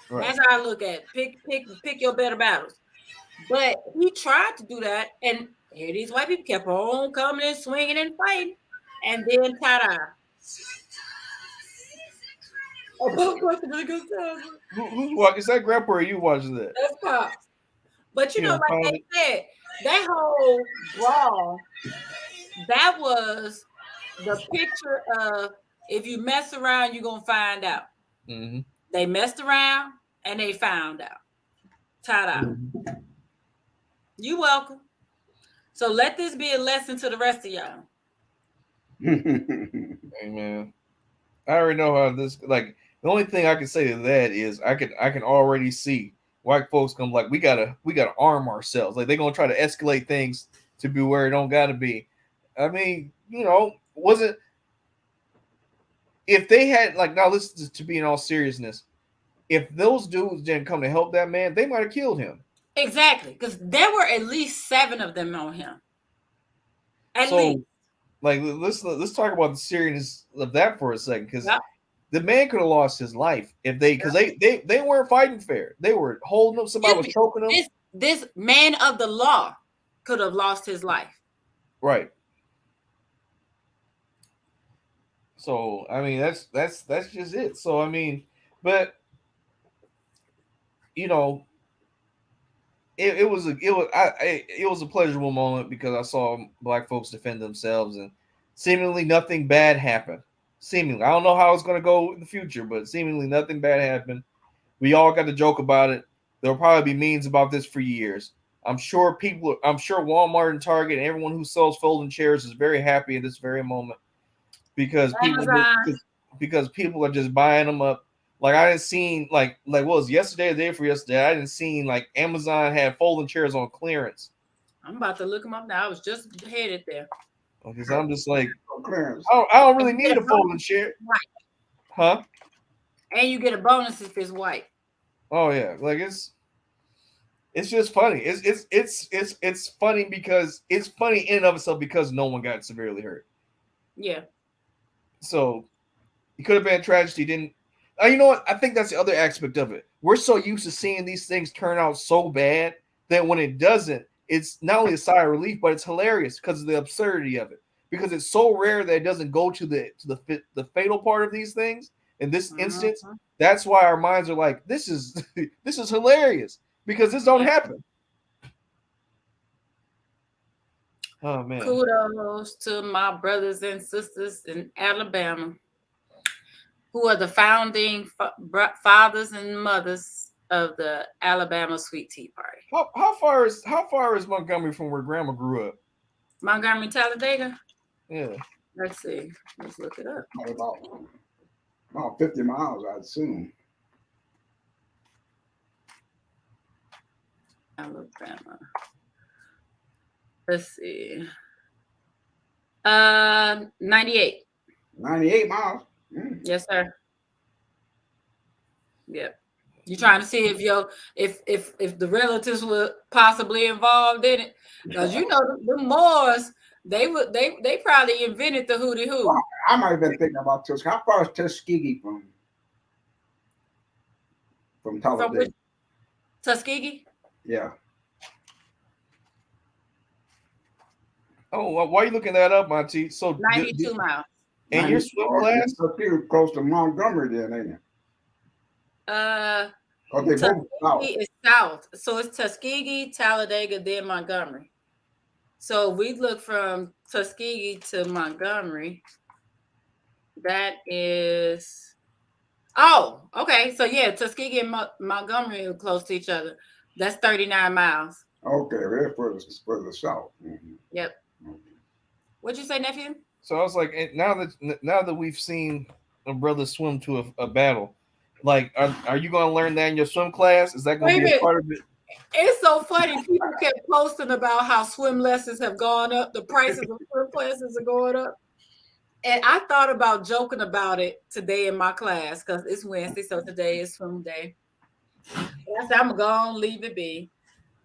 Right. That's how I look at it. Pick your better battles. But he tried to do that, and here these white people kept on coming and swinging and fighting, and then ta-da. Who's watching? Is that Grandpa or you watching that? That's Pops. But like they said, that whole brawl, that was the picture of if you mess around, you're going to find out. Mm-hmm. They messed around and they found out. Ta-da. Mm-hmm. You welcome. So let this be a lesson to the rest of y'all. Amen. I already know how this, like, the only thing I can say to that is I can already see white folks come like, we gotta arm ourselves. Like, they're going to try to escalate things to be where it don't got to be. I mean, if they had, like, now listen to be in all seriousness, if those dudes didn't come to help that man, they might have killed him. Exactly, because there were at least 7 of them on him. At least. Like, let's talk about the seriousness of that for a second, because the man could have lost his life if because they weren't fighting fair. They were holding him. Somebody was choking him. this man of the law could have lost his life. Right. So I mean, that's just it. So I mean, but you know, it was a pleasurable moment because I saw black folks defend themselves and seemingly nothing bad happened. Seemingly, I don't know how it's going to go in the future, but seemingly nothing bad happened. We all got to joke about it. There'll probably be memes about this for years. I'm sure Walmart and Target and everyone who sells folding chairs is very happy at this very moment because people are just buying them up. Like I didn't seen like what was yesterday or the day before yesterday. I didn't seen like Amazon had folding chairs on clearance. I'm about to look them up now. I was just headed there. Because I'm just like, clearance. I don't really need a folding chair, huh? And you get a bonus if it's white. Oh yeah, like it's just funny. It's funny because it's funny in and of itself because no one got severely hurt. Yeah. So it could have been a tragedy. Didn't. You know what? I think that's the other aspect of it. We're so used to seeing these things turn out so bad that when it doesn't, it's not only a sigh of relief, but it's hilarious because of the absurdity of it. Because it's so rare that it doesn't go to the fatal part of these things. In this instance, that's why our minds are like, this is this is hilarious because this don't happen. Oh man! Kudos to my brothers and sisters in Alabama, who are the founding fathers and mothers of the Alabama Sweet Tea Party. How far is Montgomery from where Grandma grew up? Montgomery, Talladega. Yeah. Let's see. Let's look it up. About 50 miles, I'd assume. Alabama. Let's see. 98. 98 miles. Yes, sir. Yep. You trying to see if the relatives were possibly involved in it? Because you know the Moors, they probably invented the hootie hoo. Well, I might have been thinking about Tuskegee. How far is Tuskegee from Talladega? From Tuskegee? Yeah. Oh, why are you looking that up, Monty? So 92 miles. And your swim class? Tuskegee close to Montgomery, then, ain't it? They Tuskegee both is south, so it's Tuskegee, Talladega, then Montgomery. So we look from Tuskegee to Montgomery. That is, okay. So yeah, Tuskegee and Montgomery are close to each other. That's 39 miles. Okay, that's further south. Mm-hmm. Yep. Okay. What'd you say, nephew? So I was like, now that we've seen a brother swim to a battle, like, are you going to learn that in your swim class? Is that going to be a part of it? It's so funny. People kept posting about how swim lessons have gone up. The prices of swim classes are going up. And I thought about joking about it today in my class because it's Wednesday, so today is swim day. I said, I'm going to leave it be.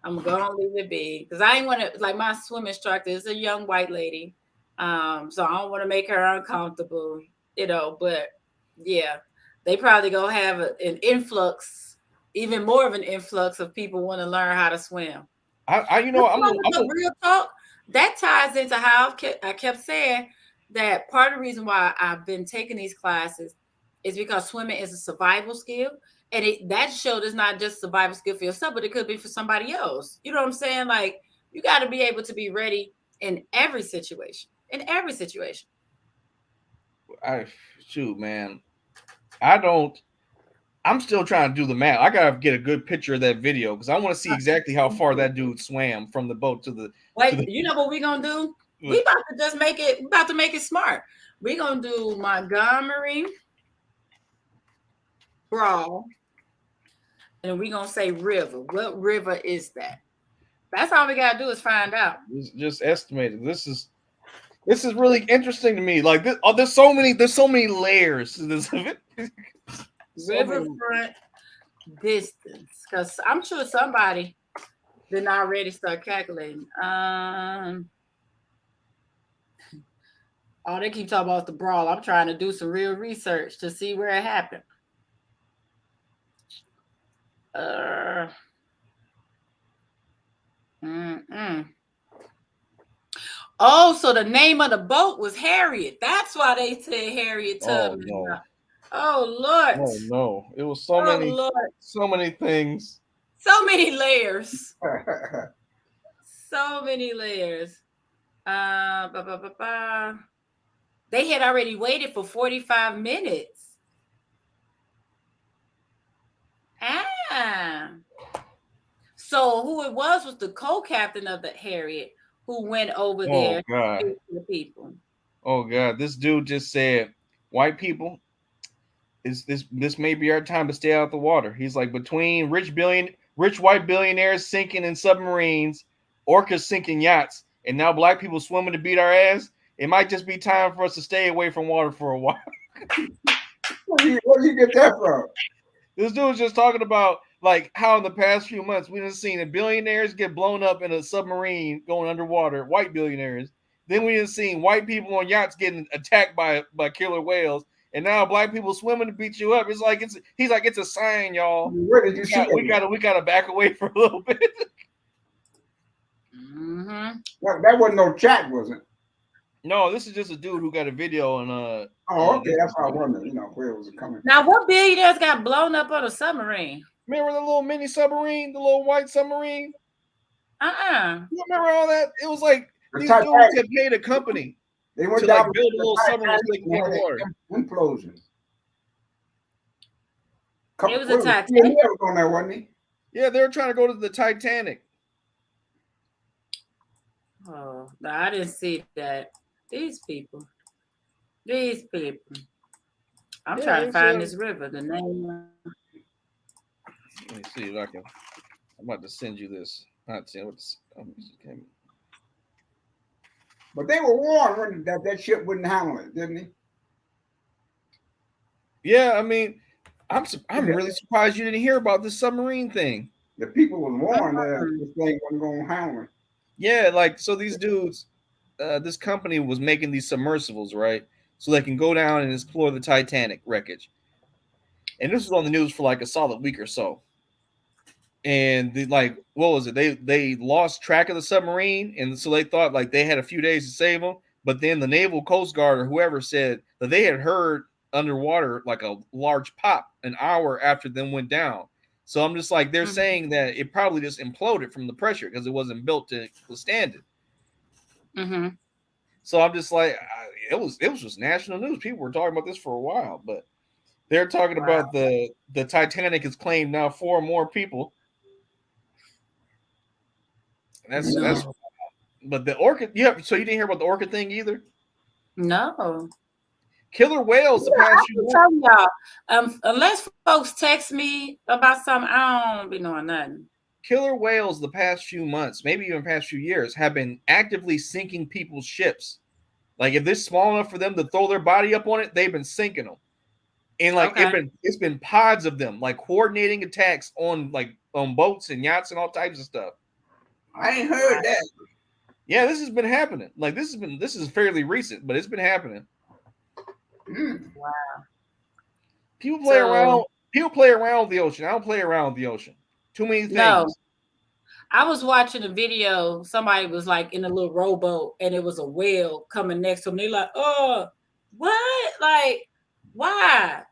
Because I ain't want to, like, my swim instructor is a young white lady. So I don't want to make her uncomfortable, but yeah, they probably going to have an influx, even more of an influx of people want to learn how to swim. I'm real talk. That ties into how I kept saying that part of the reason why I've been taking these classes is because swimming is a survival skill. And that show is not just survival skill for yourself, but it could be for somebody else. You know what I'm saying? Like, you got to be able to be ready in every situation. Shoot, man. I'm still trying to do the math. I gotta get a good picture of that video because I want to see exactly how far that dude swam from the boat to the. You know what we're gonna do? We about to just make it. We about to make it smart. We're gonna do Montgomery Brawl, and we're gonna say river. What river is that? That's all we gotta do is find out. Just estimate it. This is really interesting to me. Like this, there's so many layers to this. Riverfront distance, because I'm sure somebody didn't already start calculating. They keep talking about the brawl. I'm trying to do some real research to see where it happened. Mm-mm. Oh, so the name of the boat was Harriet. That's why they said Harriet Oh Tubman. no. Oh Lord. Oh no. It was Oh Lord. so many things. So many layers. So many layers. Ba, ba, ba, ba. They had already waited for 45 minutes. Ah. So who it was the co-captain of the Harriet who went over Oh there to God. speak to the people. Oh God. This dude just said, white people, this may be our time to stay out of the water. He's like, between rich white billionaires sinking in submarines, orcas sinking yachts, and now black people swimming to beat our ass. It might just be time for us to stay away from water for a while. Where you get that from? This dude's just talking about like how in the past few months we've seen billionaires get blown up in a submarine going underwater, white billionaires. Then we have seen white people on yachts getting attacked by killer whales, and now black people swimming to beat you up. He's like it's a sign, y'all. Where did you see it? We gotta back away for a little bit. Mm-hmm. That wasn't no chat, was it? No, this is just a dude who got a video on Oh, okay. That's how I wondered, where it was coming from. Now, what billionaires got blown up on a submarine? Remember the little mini submarine, the little white submarine? You remember all that? It was like these dudes had paid a company They went to down like build a little submarine so they can go underwater. Implosion. It was a Titanic. On there, wasn't he? Yeah, they were trying to go to the Titanic. Oh, no, I didn't see that. These people. I'm trying to find this river. The name. Let me see if I can. I'm about to send you this. Not send. But they were warned that ship wouldn't handle it, didn't he? Yeah, I mean, I'm really surprised you didn't hear about this submarine thing. The people was warned that this thing wasn't going to handle it. Yeah, like so these dudes, this company was making these submersibles, right? So they can go down and explore the Titanic wreckage. And this was on the news for like a solid week or so. And what was it? They lost track of the submarine, and so they thought like they had a few days to save them. But then the Naval Coast Guard or whoever said that they had heard underwater like a large pop an hour after them went down. So I'm just like they're saying that it probably just imploded from the pressure because it wasn't built to withstand it. Mm-hmm. So I'm just like it was just national news. People were talking about this for a while, but they're talking about the Titanic has claimed now 4 more people. That's but the orca. Yeah, so you didn't hear about the orca thing either? No. Killer whales the past few months. Y'all, unless folks text me about something, I don't be knowing nothing. Killer whales the past few months, maybe even past few years, have been actively sinking people's ships. Like if this is small enough for them to throw their body up on it, they've been sinking them. And like it's been pods of them, like coordinating attacks on boats and yachts and all types of stuff. I ain't heard that. Yeah, this has been happening. Like this is fairly recent, but it's been happening. Wow. People play around. People play around with the ocean. I don't play around with the ocean. Too many things. No. I was watching a video. Somebody was like in a little rowboat, and it was a whale coming next to them. They're like, "Oh, what? Like, why?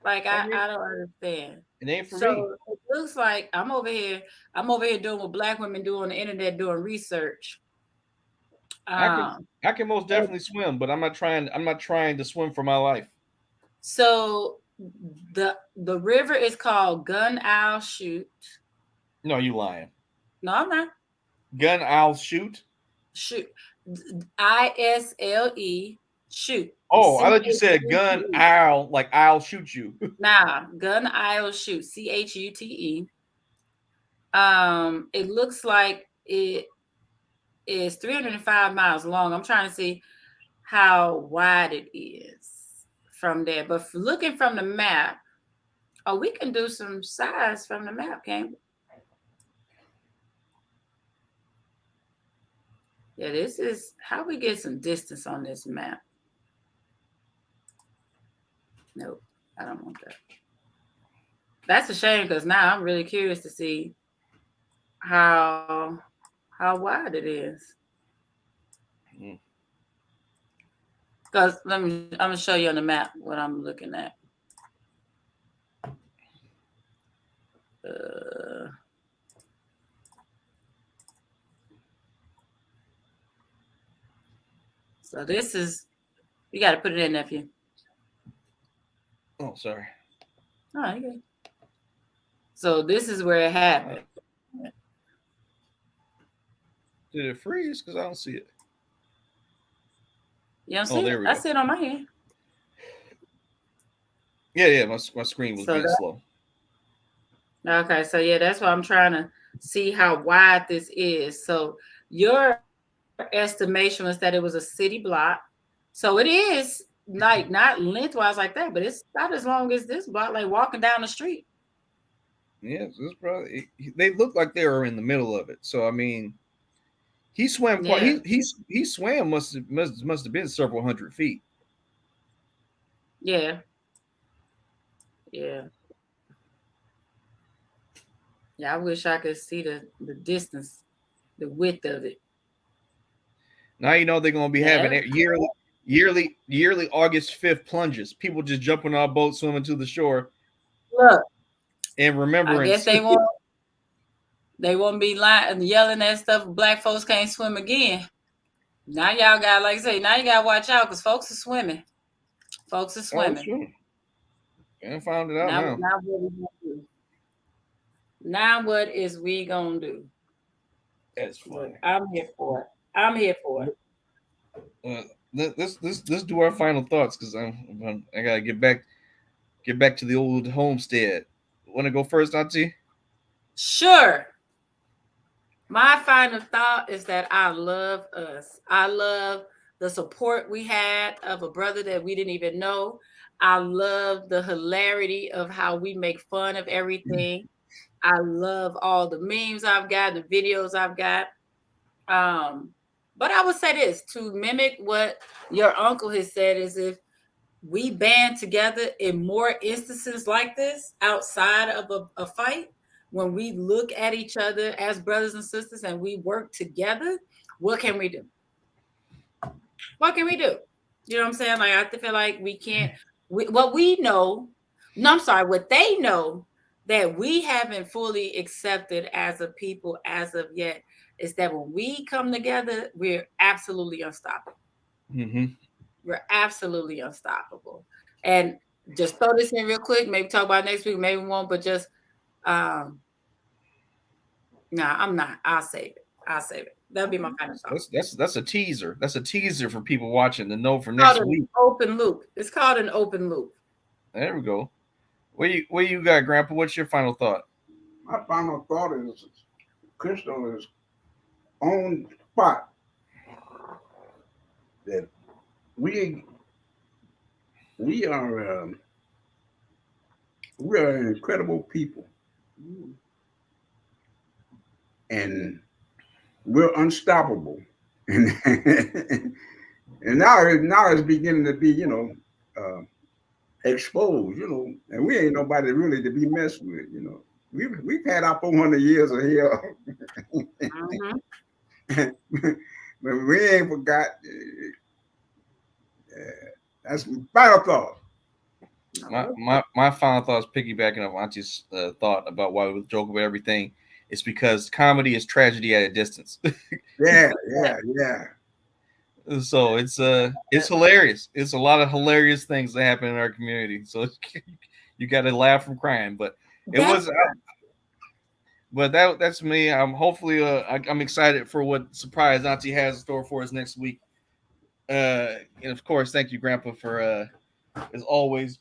Like, I don't understand." It ain't for me. It looks like I'm over here doing what black women do on the internet, doing research. I can most definitely swim, but I'm not trying to swim for my life. So the river is called Gun Isle Chute. No, you lying. No, I'm not. Gun Isle Chute? Chute. ISLE Chute. Oh, I thought you said Gun Isle, like I'll shoot you. Nah, Gun Isle Chute. CHUTE. It looks like it is 305 miles long. I'm trying to see how wide it is from there. But looking from the map, we can do some size from the map, can't we? Yeah, this is how we get some distance on this map. Nope, I don't want that. That's a shame because now I'm really curious to see how wide it is. Because I'm gonna show you on the map what I'm looking at. So this is, you got to put it in, nephew. Oh, sorry. All right, good. So this is where it happened. Did it freeze? Because I don't see it. You don't see it? I see it on my hand. Yeah. My screen was being slow. Okay, so yeah, that's why I'm trying to see how wide this is. So your estimation was that it was a city block. So it is like not lengthwise like that, but it's not as long as this block, like walking down the street. Yes, it's probably. They look like they were in the middle of it. So I mean, he swam quite. Yeah. He swam must have been several hundred feet. Yeah. Yeah. Yeah, I wish I could see the distance, the width of it. Now you know they're gonna be having yearly August 5th plunges. People just jumping on a boat, swimming to the shore. Look, and remembrance. I guess they won't be lying, yelling that stuff. Black folks can't swim again. Now y'all got, like I say, now you gotta watch out because folks are swimming. Folks are swimming. And found it out now. Now what we gonna do? Now what is we gonna do? That's funny. I'm here for it. I'm here for it. Let's do our final thoughts because I gotta get back to the old homestead. Want to go first, Auntie? Sure. My final thought is that I love us. I love the support we had of a brother that we didn't even know. I love the hilarity of how we make fun of everything. I love all the memes I've got, the videos I've got. But I would say this, to mimic what your uncle has said, is if we band together in more instances like this outside of a fight, when we look at each other as brothers and sisters and we work together, what can we do? What can we do? You know what I'm saying? Like, I feel like we can't, what they know that we haven't fully accepted as a people as of yet is that when we come together, we're absolutely unstoppable. Mm-hmm. We're absolutely unstoppable. And just throw this in real quick, maybe talk about next week, maybe we won't, but just, I'm not. I'll save it. That'll be my final thought. That's a teaser. That's a teaser for people watching to know for next week. Open loop. It's called an open loop. There we go. Where you got, Grandpa? What's your final thought? My final thought is Crystal is on spot. That we are incredible people. And we're unstoppable. And now it's beginning to be, exposed, and we ain't nobody really to be messed with, We've had our 400 years of hell. But we ain't forgot. That's my final thought. My final thought is piggybacking off Auntie's thought about why we joke about everything. It's because comedy is tragedy at a distance. Yeah. So it's hilarious. It's a lot of hilarious things that happen in our community. So you got to laugh from crying. But it was. But that's me. I'm hopefully I'm excited for what surprise Auntie has in store for us next week. And of course, thank you, Grandpa, for as always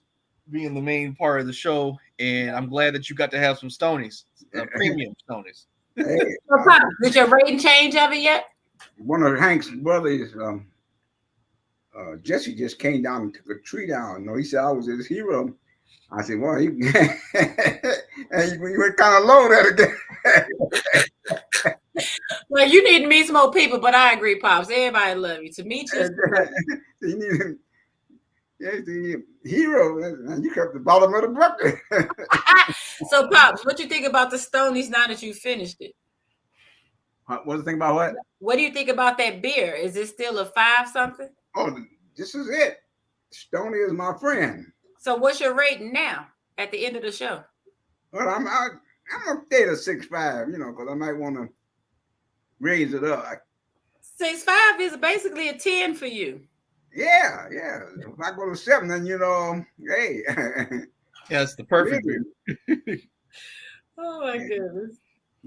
being the main part of the show. And I'm glad that you got to have some Stonies, premium Stonies. Hey, did your rating change of it yet? One of Hank's brothers, Jesse, just came down and took a tree down. He said I was his hero. I said, well, and you went kind of low there again. Well, you need to meet some more people, but I agree, Pops. Everybody love you. To meet you. You need him. Yeah, the hero. You cut the bottom of the bucket. So, Pops, what you think about the Stonies now that you finished it? What's the thing about what? What do you think about that beer? Is it still a 5 something? Oh, this is it. Stony is my friend. So, what's your rating now at the end of the show? Well, I'm gonna stay at a 6.5, because I might want to raise it up. 6.5 is basically a 10 for you. Yeah. If I go to 7, then hey. Yeah, it's the perfect beer. Oh my goodness.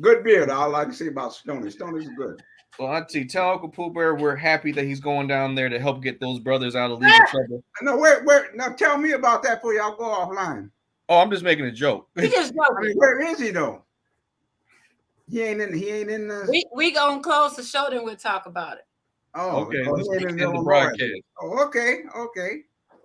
Good beer. All I can say about Stony. Stony's good. Well, I'd say tell Uncle Pooh Bear we're happy that he's going down there to help get those brothers out of legal trouble. No, where? Now tell me about that before y'all go offline. Oh, I'm just making a joke. He just joking. Where is he though? He ain't in the. We gonna close the show, then we'll talk about it. Oh, okay. he Let's ain't in end the broadcast. Oh, okay.